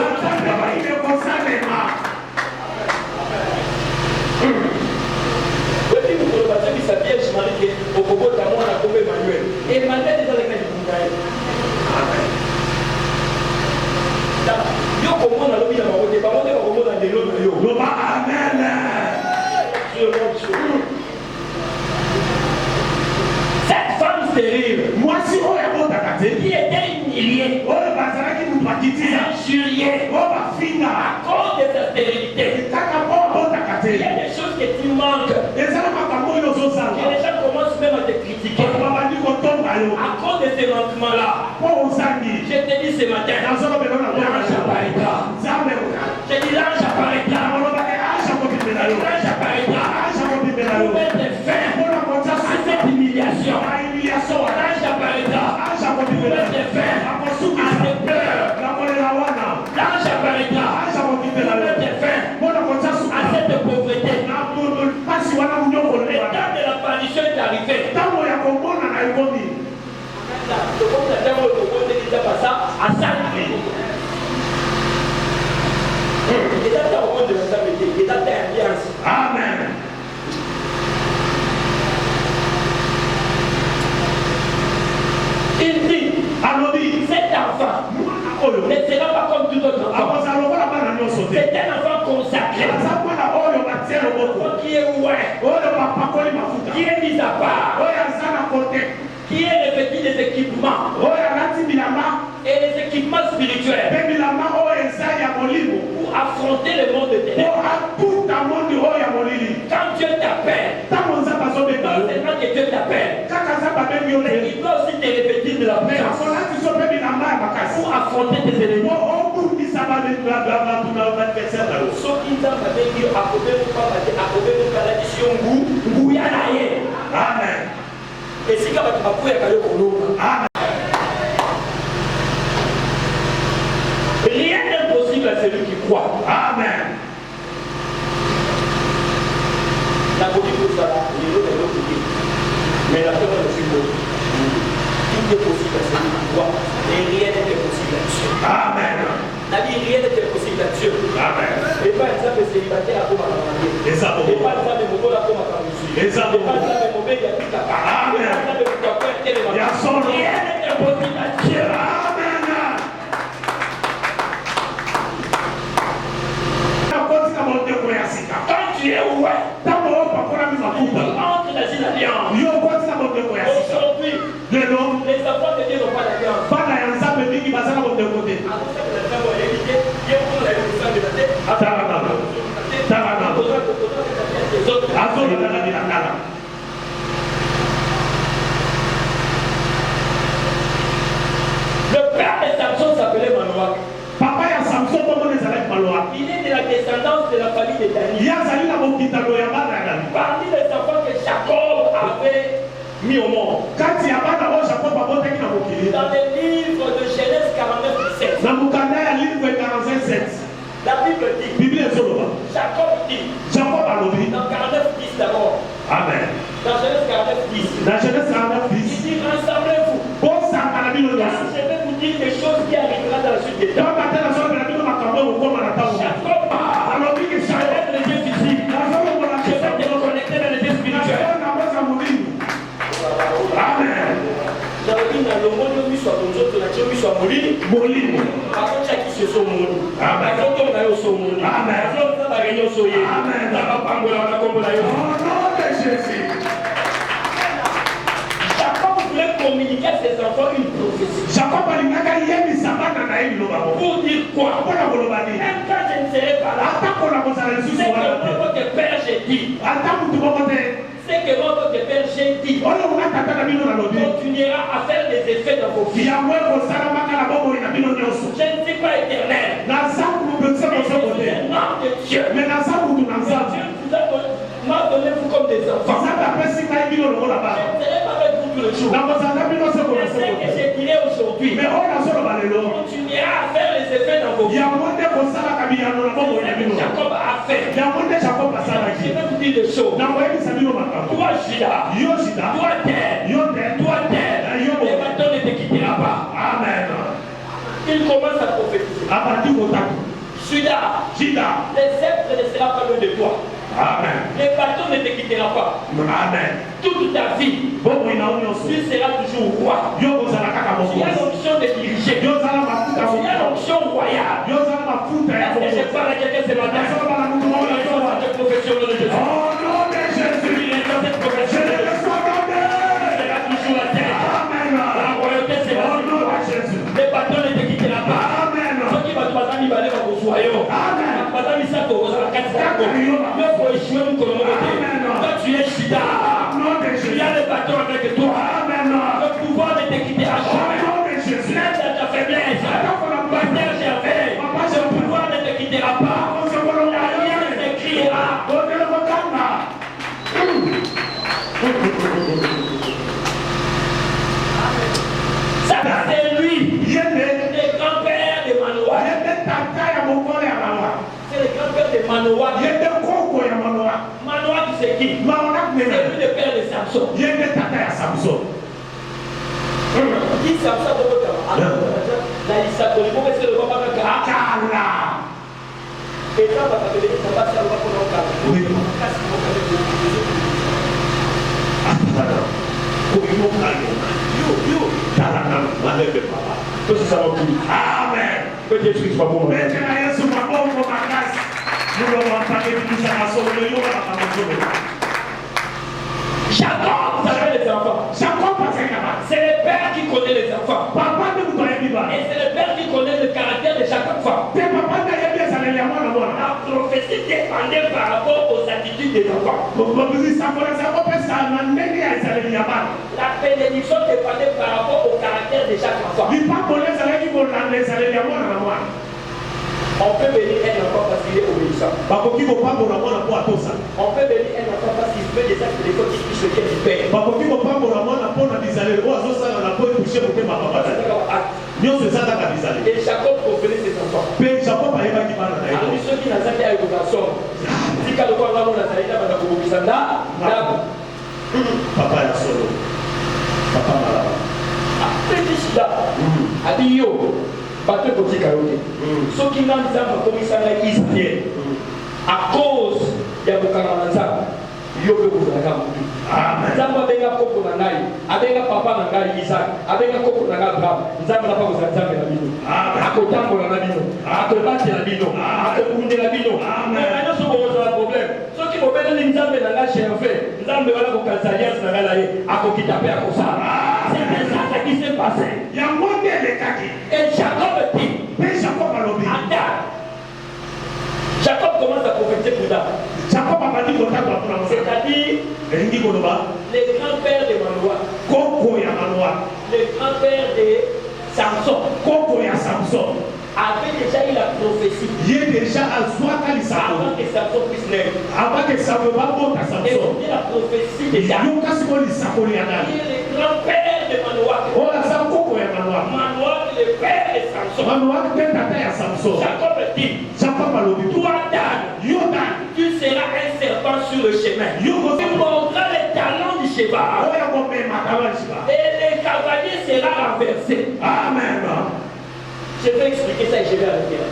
Speaker 5: Emmanuel est dans les mains de Mungaï. Yo comment on a l'objet de ma route, pas on est au moment de l'eau de yo. Amen. Cette femme stérile, moi si on est bon qui était humiliée, injuriée, à cause de sa stérilité. Il y a des choses que tu manques. Et les gens commencent même à te critiquer. À cause de ces manquements-là, je te dis ce matin, l'ange apparaîtra. Je dis l'ange apparaîtra. L'ange apparaîtra. Pour mettre fin à cette humiliation. L'ange apparaîtra. Pour mettre fin à ces pleurs. L'ange apparaîtra. Pour mettre fin à cette pauvreté. Le temps de l'apparition est arrivé. Amen. Il dit, cet enfant ne sera pas comme tout autre enfant. C'est un enfant consacré. Qui est oué, qui est mis à part, qui est revêtu des équipements et les équipements spirituels pour affronter le monde de ténèbres. Quand Dieu t'appelle, non seulement que Dieu t'appelle, il doit aussi te revêtir de la puissance pour affronter tes ennemis. Amen. Et si quand tu vas rien n'est impossible à celui qui croit. Amen. La politique pour ça, il y a l'autre côté. Mais la peur est une autre. Tout est possible à celui qui croit. Et rien n'est impossible à Dieu. Amen. La vie, rien n'est impossible à Dieu. Amen. Et pas exemple célibataire à comme à la mariée. Et pas exemple mobile à comme à la musique. Et pas exemple mobile à tout à part. Amen. Et pas exemple mobile à tout à part. Rien n'est impossible à Dieu. Amen. Quand tu es ouais, entre dans une alliance. Aujourd'hui, les enfants de Dieu n'ont pas d'alliance. Le père de Samson s'appelait Manoah. Il est de la descendance de la famille de Daniel. Parmi les enfants que Jacob avait mis au monde. Dans le livre de Genèse 49, 17. La Bible dit. Jacob dit. Dans 49, 10 d'abord. Amen. Dans Genèse 49, 10. Il dit rassemblez-vous. Je vais vous dire des choses qui arriveront dans la suite des temps. Jacob a les yeux visibles. molimo
Speaker 3: bakotiaki soso moni
Speaker 5: Amen.
Speaker 3: bakotonga yo so moni
Speaker 5: Amen.
Speaker 3: bazoza bareunion so ye
Speaker 5: Amen.
Speaker 3: na bapangola wana kombo na yo.
Speaker 5: au nom de Jésus.
Speaker 3: Jacob voulait communiquer à ses enfants une prophétie.
Speaker 5: Jacob alingaka yebisa bana na ye liloba moko.
Speaker 3: Pour dire quoi?
Speaker 5: Mpona koloba nini?
Speaker 3: Même quand je ne serai pas là,
Speaker 5: ata kola kozala
Speaker 3: c'est
Speaker 5: lisusu
Speaker 3: que
Speaker 5: wana
Speaker 3: moi,
Speaker 5: te.
Speaker 3: votre père, j'ai dit.
Speaker 5: Ata mutu moko te.
Speaker 3: C'est que moi, votre père, j'ai dit.
Speaker 5: Oyo nga tata na bino nalobi.
Speaker 3: Continuera à faire des effets dans vos vies.
Speaker 5: yango ekosalamaka na bomoi na bino nyonso.
Speaker 3: Je ne suis pas éternel.
Speaker 5: naza kupekisa
Speaker 3: Mais je
Speaker 5: kosoko
Speaker 3: suis
Speaker 5: te.
Speaker 3: un homme de Dieu.
Speaker 5: me naza kutu na
Speaker 3: Dieu
Speaker 5: nzambe.
Speaker 3: m'a donné vous comme des enfants.
Speaker 5: nzambe apesi ngai bino lokola
Speaker 3: Je
Speaker 5: bana.
Speaker 3: ne serai pas avec vous tout le jour.
Speaker 5: nakozala bino seko na
Speaker 3: Mais ce
Speaker 5: seko
Speaker 3: que
Speaker 5: te.
Speaker 3: je dirai aujourd'hui,
Speaker 5: me oyo nazoloba lelo
Speaker 3: continuera à faire les effets dans vos vies.
Speaker 5: yango nde kosalaka biyano na bomoi na
Speaker 3: C'est ce
Speaker 5: bino.
Speaker 3: que Jacob a fait.
Speaker 5: yango nde jakob
Speaker 3: Je
Speaker 5: asalaki.
Speaker 3: vais vous dire des choses.
Speaker 5: nakoyebisa bino makambo.
Speaker 3: Toi, Judas,
Speaker 5: yo sida
Speaker 3: toi, terre,
Speaker 5: yo te
Speaker 3: toi, terre,
Speaker 5: yo
Speaker 3: les bâtons ne te quittera pas.
Speaker 5: amen.
Speaker 3: Il commence à prophétiser.
Speaker 5: abandi kotatu
Speaker 3: Judas,
Speaker 5: sida
Speaker 3: le sceptre ne sera pas loin de toi.
Speaker 5: amen.
Speaker 3: Les bâtons ne te quittera pas.
Speaker 5: amen.
Speaker 3: Toute ta vie,
Speaker 5: bomoi na yo nyonso
Speaker 3: tu seras toujours roi.
Speaker 5: yo kozala kaka
Speaker 3: Tu as
Speaker 5: mokonzi.
Speaker 3: l'onction de diriger.
Speaker 5: yo zala mafuta
Speaker 3: Tu as
Speaker 5: mokonzi.
Speaker 3: l'onction royale.
Speaker 5: yo zala mafuta ya
Speaker 3: Est-ce que je
Speaker 5: mokonzi.
Speaker 3: parle à quelqu'un ce matin?
Speaker 5: nazoloba na mutu moko na soba.
Speaker 3: Cette profession de Jésus.
Speaker 5: au nom de Jésus.
Speaker 3: Il est dans cette
Speaker 5: je
Speaker 3: profession de
Speaker 5: le
Speaker 3: Jésus.
Speaker 5: reçois comme
Speaker 3: Tu seras toujours la terre.
Speaker 5: amen.
Speaker 3: La royauté sera
Speaker 5: au
Speaker 3: sur
Speaker 5: nom
Speaker 3: toi.
Speaker 5: de Jésus.
Speaker 3: Les bâtons ne te quitteront pas.
Speaker 5: amen.
Speaker 3: soki bato baza mibale bakozwa yo
Speaker 5: Amen.
Speaker 3: baza misato okozala kati na yango nyonso eshue mokolo moko te. Toi tu es Juda,
Speaker 5: au nom de
Speaker 3: tu
Speaker 5: Jésus.
Speaker 3: as le bâton avec toi.
Speaker 5: amen.
Speaker 3: Le pouvoir ne te quittera
Speaker 5: au
Speaker 3: jamais.
Speaker 5: nom de Jésus.
Speaker 3: Même dans ta faiblesse, Pasteur Gervais, ce pouvoir ne te quittera pas. La lumière s'écrira. Ça, c'est lui, le grand-père de Manoah. C'est le grand-père de Manoah. Manoah, tu sais qui? C'est lui le père de Samson. Qui Samson de votre la Issachar, il faut que c'est le papa de Kara. Et quand on va t'appeler, ça va faire le papa de
Speaker 5: Amen.
Speaker 3: Que Dieu soit pour moi. Jacob s'appelle les enfants. C'est le père qui connaît les enfants. Et c'est le père qui connaît le caractère de chaque enfant. La prophétie dépendait par rapport aux attitudes des enfants. La bénédiction dépendait par rapport au caractère de chaque enfant. On peut bénir un enfant parce qu'il est obéissant. On peut bénir un enfant parce qu'il fait des actes de l'école qui touchent le cœur du père. Et Jacob comprenait ses enfants. Alors, ceux qui n'ont pas eu d'éducation, si quelqu'un a un
Speaker 5: Papa ya solo. Papa malaba.
Speaker 3: petit Judas, a dit yo, bateau petit carotte. Ceux qui n'ont pas commissaire Israël, à cause de Boukaranza, yo peut vous faire un peu. Nzamba benga koko na ngai, abenga papa na ngai Isaac, abenga koko na ngai Abraham. Nzamba na pa ko nzamba na bino. Akotambola na bino, akobati na bino, akobundela bino. Mais non so ko za problème. Ceux qui m'obéissent ni nzamba na ngai chef, nzamba wala ko kansalias na ngai la ye, akokita pe akosala. C'est ça qui s'est passé. Et Jacob dit, attends. Jacob commence à prophétiser pour ça. C'est-à-dire le grand-père de Manoah, le grand-père de Samson, avait déjà eu la prophétie avant que Samson puisse naître. Et on dit la prophétie déjà. Il est le grand-père de Manoah. Manoah est le père de Samson. Jacob dit, toi Dan, tu seras un serpent sur le chemin. Tu mordras les talons du cheval. Et le cavalier sera renversé.
Speaker 5: Amen.
Speaker 3: Je vais expliquer ça et je vais arrêter là.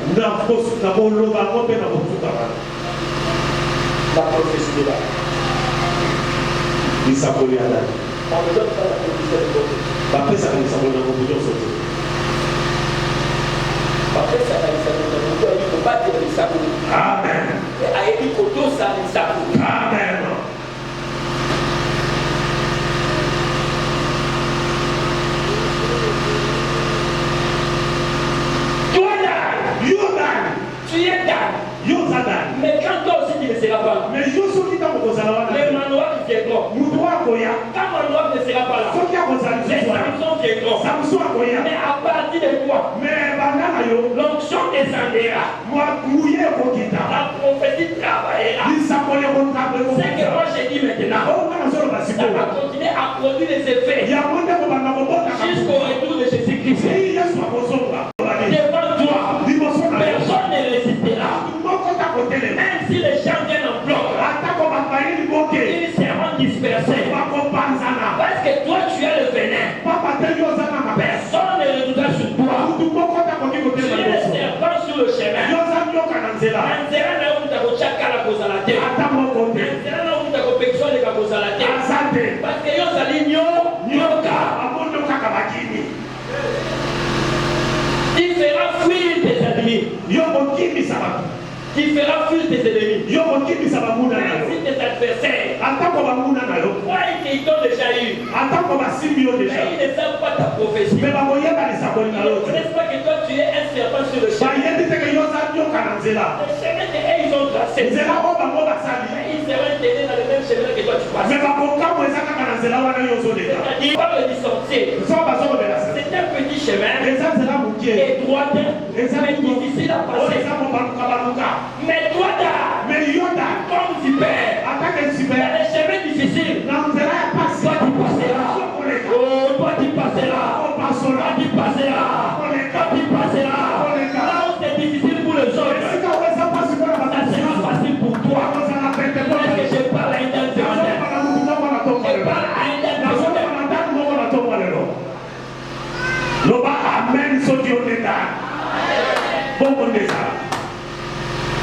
Speaker 3: La prophétie de là. On ne donne pas la prophétie de l'autre.
Speaker 5: Amen. Amen.
Speaker 3: Tu es Dan. Mais quand toi aussi tu ne seras pas là, les manoirs viendront. Quand Manoir ne sera pas là, les Samson viendront. Mais à partir de toi, l'onction descendra. La prophétie travaillera. C'est que moi j'ai dit maintenant, ça va continuer à produire les effets jusqu'au retour de Jésus-Christ. Devant toi, personne ne résistera. Même si les gens viennent en bloc, ils seront dispersés. Parce que toi tu as le venin. Personne ne redoutera sur toi. Tu es le serpent sur le chemin. Parce que il fera fuir tes ennemis. Il fera fuir tes ennemis. Même si tes adversaires croient qu'ils t'ont déjà eu, mais ils ne savent pas ta prophétie. Ils ne connaissent pas que toi tu es un serpent sur le chemin. Le chemin qu'ils ont tracé, ils seront tenus dans le même chemin que toi tu passes. C'est-à-dire par le sorcier. C'est un petit chemin étroit, mais difficile à passer. Mais toi, comme tu perds, dans les chemins difficiles, toi tu passeras. Oh, toi tu passeras. Toi tu passeras. Toi tu passeras. Là où c'est difficile pour les autres, ça sera facile pour toi. Parce que je parle à une dame de je parle à une dame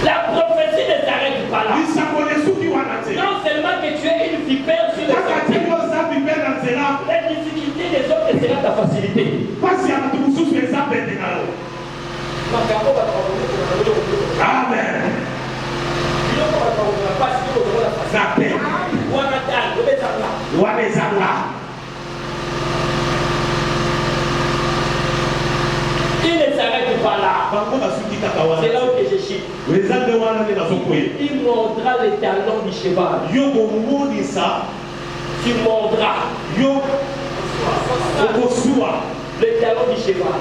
Speaker 3: La prophétie ne s'arrête pas là. Non seulement que tu es une vipère sur le sentier, la difficulté des autres sera ta facilité.
Speaker 5: Amen.
Speaker 3: Il ne s'arrête pas là. C'est là où je chie. Il mordra les talons du cheval. Tu mordras le talon du cheval.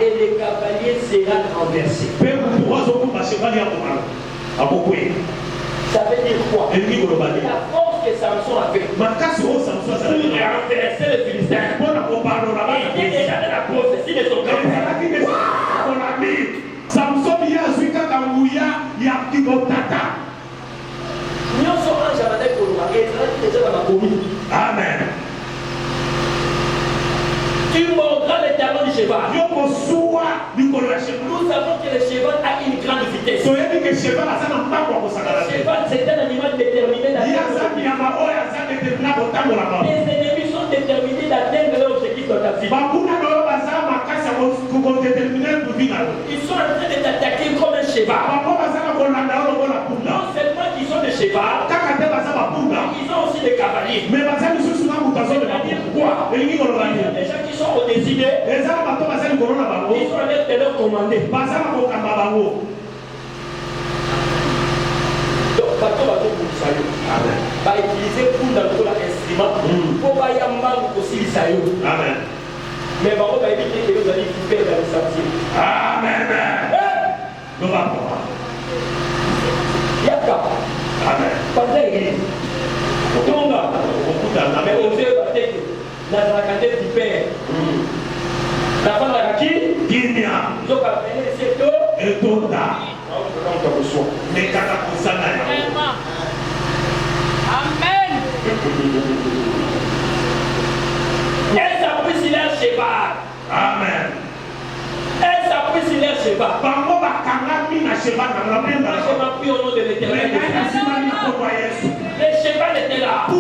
Speaker 3: Et le cavalier sera renversé. Ça veut dire quoi? La force que Samson avait pour renverser le Philistin. Il était déjà dans la prophétie de son grand père.
Speaker 5: Amen.
Speaker 3: Tu mordras les talons du cheval. Nous savons que le cheval a une grande vitesse. Le cheval, c'est un animal déterminé d'atteindre. Les ennemis sont déterminés d'atteindre leur objectif dans ta vie. Ils sont en train de t'attaquer comme un cheval. Non seulement qu'ils ont des chevals, ils ont aussi des cavaliers. C'est-à-dire quoi? Il y a des gens qui sont au-dessus d'eux. Ils sont en train de leur commander. Donc, va utiliser pour l'instrument pour aussi
Speaker 5: Amen.
Speaker 3: mais on va éviter que vous allez faire dans le sentier.
Speaker 5: Amen.
Speaker 3: Yaka.
Speaker 5: Amen.
Speaker 3: Pas d'église. Tonga. Mais on sait pas que dans la quantité du père. La femme de la qui?
Speaker 5: Guinea.
Speaker 3: Donc, à venir ici,
Speaker 5: et Tonda. Mais quand on
Speaker 4: Amen.
Speaker 3: elle s'appuie sur leur cheval.
Speaker 5: Amen.
Speaker 3: Elle s'appuie sur leur cheval.
Speaker 5: Bango
Speaker 3: Je m'appuie au nom de l'Éternel. Les chevals étaient là. Les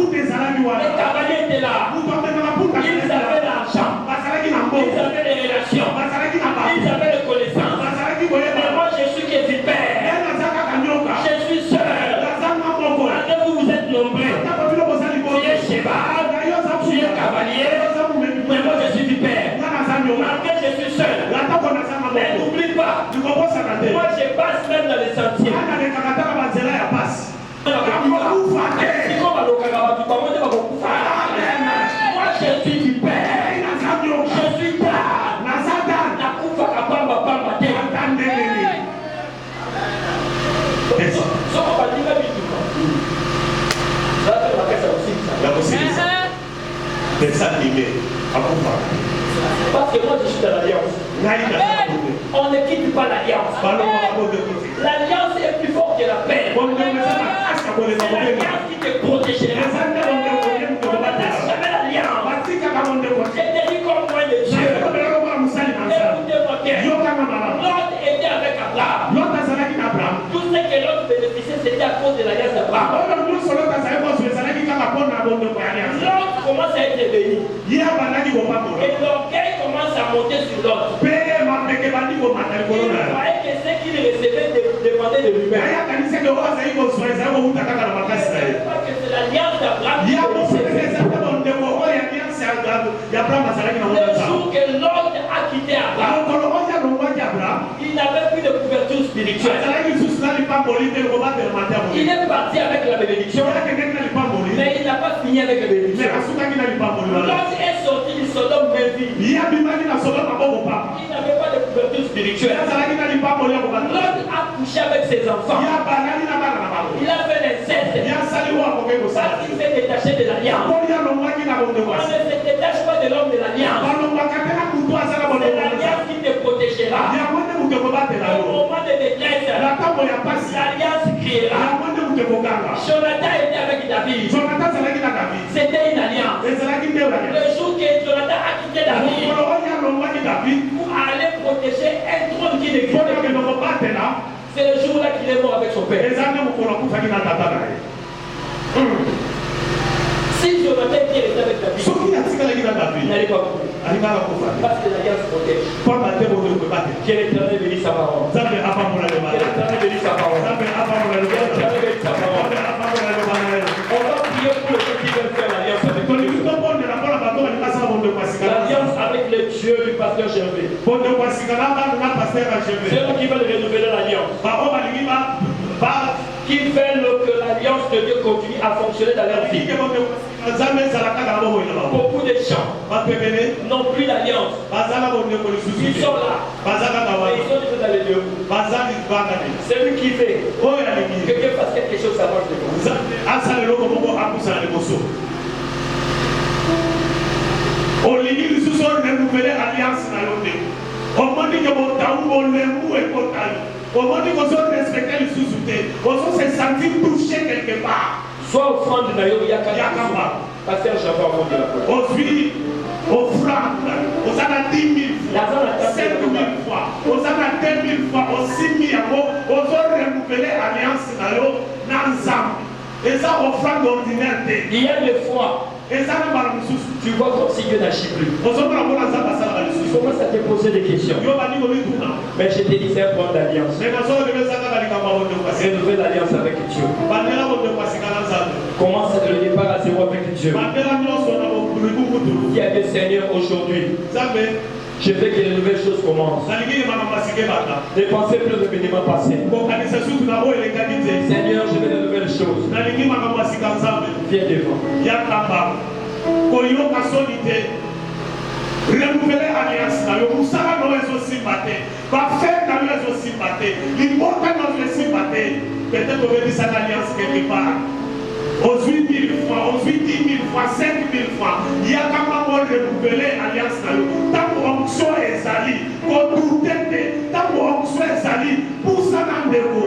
Speaker 3: cavaliers étaient là. Ils avaient l'argent. Ils avaient les relations. Ils avaient le
Speaker 5: Mais n'oublie pas, moi je passe même dans les sentiers. Moi je suis du Père. Je suis tard. Nakufa kapamba pamba te. Soko badinga bitu. Zata bakasa usika. Parce que moi je suis dans l'alliance. On ne quitte pas l'alliance. L'alliance est plus forte que la paix. L'alliance qui te protégera. Jamais l'alliance. J'ai dit comme moi de Dieu. Écoutez-moi bien. L'autre était avec Abraham. Tout ce que l'autre bénéficiait, c'était à cause de l'alliance d'Abraham. L'autre commence à être béni. Et l'orgueil commence à monter sur l'autre. Il croyait que ce qu'il recevait dépendait de lui-même. Pas que c'est l'alliance d'Abraham qui recevait. Le jour que l'autre a quitté Abraham, il n'avait plus de couverture spirituelle. Il est parti avec la bénédiction, mais il n'a pas fini avec la bénédiction. L'autre est sorti du Sodome même vie. Il n'avait pas de couverture spirituelle. L'autre a couché avec ses enfants. Il a fait l'inceste. Parce qu'il s'est détaché de l'alliance. On ne se détache pas de l'homme de l'alliance. C'est l'alliance qui te protégera. Au moment de détresse, l'alliance criera. Jonathan était avec David. C'était une alliance. Le jour que Jonathan a quitté David pour aller protéger un trône qui n'existe pas, c'est le jour-là qu'il est mort avec son père. Si Jonathan était resté avec David, il n'allait pas mourir. Parce que l'alliance protège. Que l'Éternel bénisse sa parole. Que l'Éternel bénisse sa parole. On va prier pour les gens qui veulent faire l'alliance avec nous. L'alliance avec le Dieu du pasteur Gervais. Ceux qui veulent renouveler l'alliance. Qui veulent que l'alliance de Dieu continue à fonctionner dans leur vie. Beaucoup de gens n'ont plus d'alliance. Ils sont là. Et ils sont déjà dans les deux. Celui qui fait que Dieu fasse quelque chose, ça marche de moi.
Speaker 3: Olingi lisusu renouveler alliance na yote. Omoni ke botaou olemu ekotali. Omoni ko so respecter lisusu te. On se sentir touché quelque part.
Speaker 5: Soit offrande na yo yakamba. Pasteur Jean-Paul de la foi.
Speaker 3: Aujourd'hui, offrande. On a 10 000 fois, 5 000 fois, on a 2 000 fois, on 6 000 fois. On se renouveler alliance na yo nanzam. Et ça offrande ordinaire.
Speaker 5: Il y a des fois.
Speaker 3: Et ça ne parle pas.
Speaker 5: Tu vois comme si Dieu n'agit plus. Il commence à te poser des questions. Mais je te dis, c'est un point d'alliance. Renouveler l'alliance avec Dieu. Commence le départ à zéro avec Dieu. Qui a dit Seigneur aujourd'hui, je veux que les nouvelles choses commencent. Ne pensez plus aux événements passés. Seigneur, je veux de nouvelles choses. Viens devant.
Speaker 3: Renouveler alliance na yo musala no ezosimba te ba faire na yo ezosimba te limota na yo ezosimba te peut-être on veut dire cette alliance quelque part aux 8 000 fois, aux 10 000 fois, 5 000 fois il y a quand même renouveler alliance na yo tant onction ezali ko tutete tant onction ezali pour ça na ndeko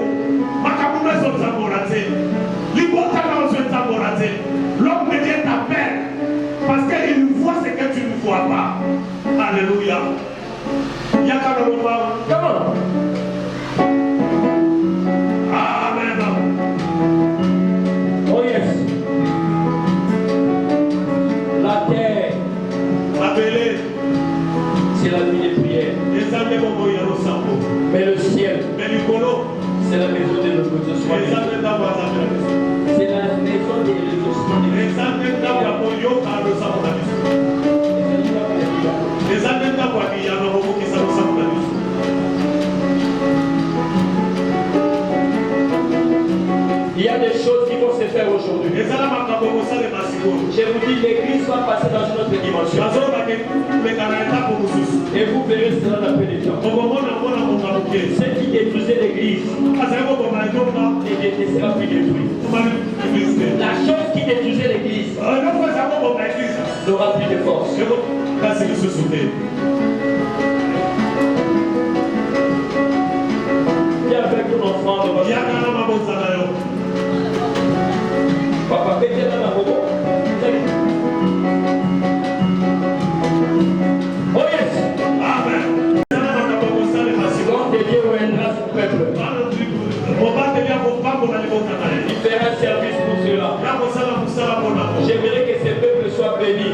Speaker 3: makabuno ezozamborate limota na yo ezozamborate l'homme de Dieu t'appelle parce qu'il voit ce que tu ne vois pas. Alléluia. Comment? Amen.
Speaker 5: Oh yes. La terre. C'est la nuit des prières. Mais le ciel. C'est la maison de notre Dieu. C'est la maison des ressources. qui vont se faire aujourd'hui. Je vous dis, l'église va passer dans une autre dimension. Et vous verrez cela dans peu de temps. Ce qui détruisait l'église ne sera plus détruit. La chose qui détruisait l'église n'aura plus de force. Viens avec ton enfant. Papa, mettez dans la robe. Oh yes! Amen. Quand Dieu reviendra son peuple, il fera un service pour cela. J'aimerais que ces peuples soient bénis.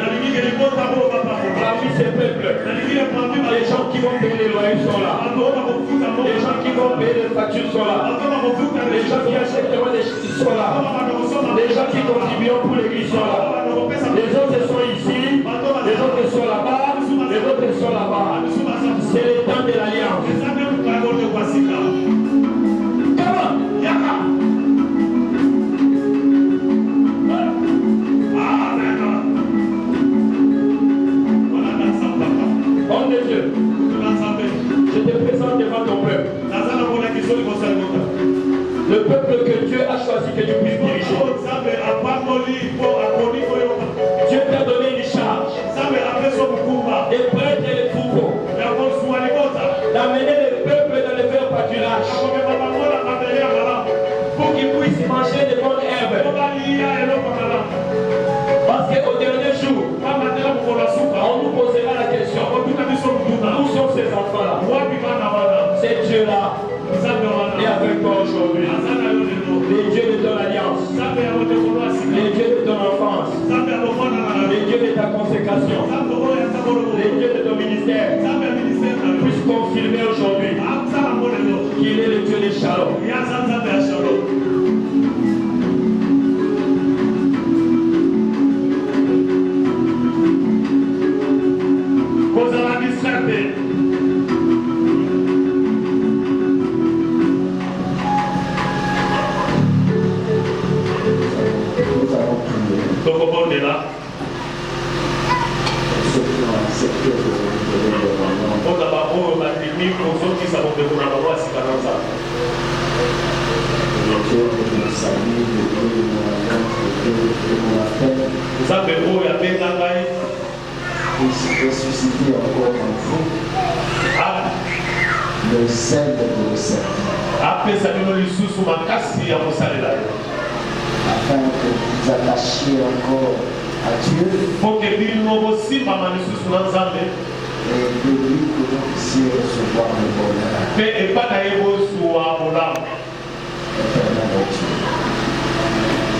Speaker 5: Parmi ces peuples, les gens qui vont payer les loyers sont là. Les gens qui vont payer les factures sont là. Les gens qui achèteront des choses sont là. Les gens qui contribueront pour l'église sont là. Les autres sont ici, les autres sont là-bas, les autres sont là-bas. C'est le temps de l'alliance. Comment? Homme de Dieu, je te présente devant ton peuple. Le peuple que Dieu a choisi que tu puisses diriger. Dieu t'a donné une charge. Des prêtres et les troupeaux. D'amener le peuple dans le vert pâturage. Pour qu'ils puissent manger de bonnes herbes. Parce qu'au dernier jour, on nous posera la question. Où sont ces enfants-là? C'est Dieu-là. Et avec toi aujourd'hui. Les dieux de ton alliance. Les dieux de ton enfance. Les dieux de ta consécration. Les dieux de ton ministère. Puissent confirmer aujourd'hui qu'il est le Dieu des Shalom.
Speaker 7: Ressusciter encore en vous le sel de le servir. Afin que vous attachiez encore à Dieu et de lui que vous puissiez recevoir le bonheur.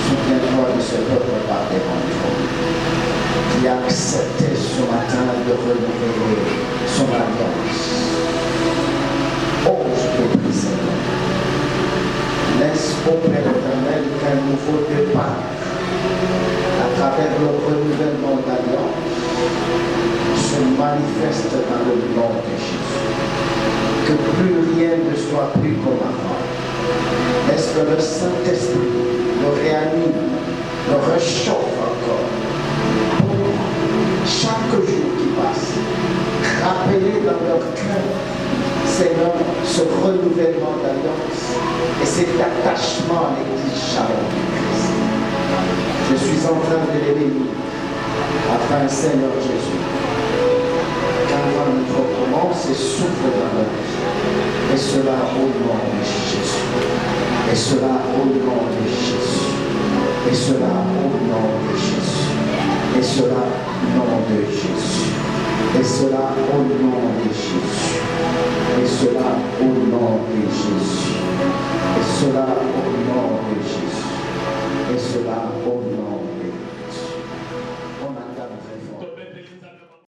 Speaker 7: Souviens-toi de ce peuple par devant toi qui a accepté ce matin de renouveler son alliance. Oh, je te prie, Seigneur. Laisse au Père éternel qu'un nouveau départ à travers le renouvellement d'alliance se manifeste dans le nom de Jésus. Que plus rien ne soit plus comme avant. Laisse que le Saint-Esprit le réanime, le réchauffe encore. Chaque jour qui passe, rappeler dans leur cœur, Seigneur, ce renouvellement d'alliance et cet attachement à l'église Shalom du Christ. Je suis en train de les bénir, afin, Seigneur Jésus, qu'avant notre commence et souffle dans leur vie. Et cela au nom de Jésus. Et cela au nom de Jésus. Et cela au nom de Jésus. Et cela au nom de Jésus. Et cela au nom de Jésus.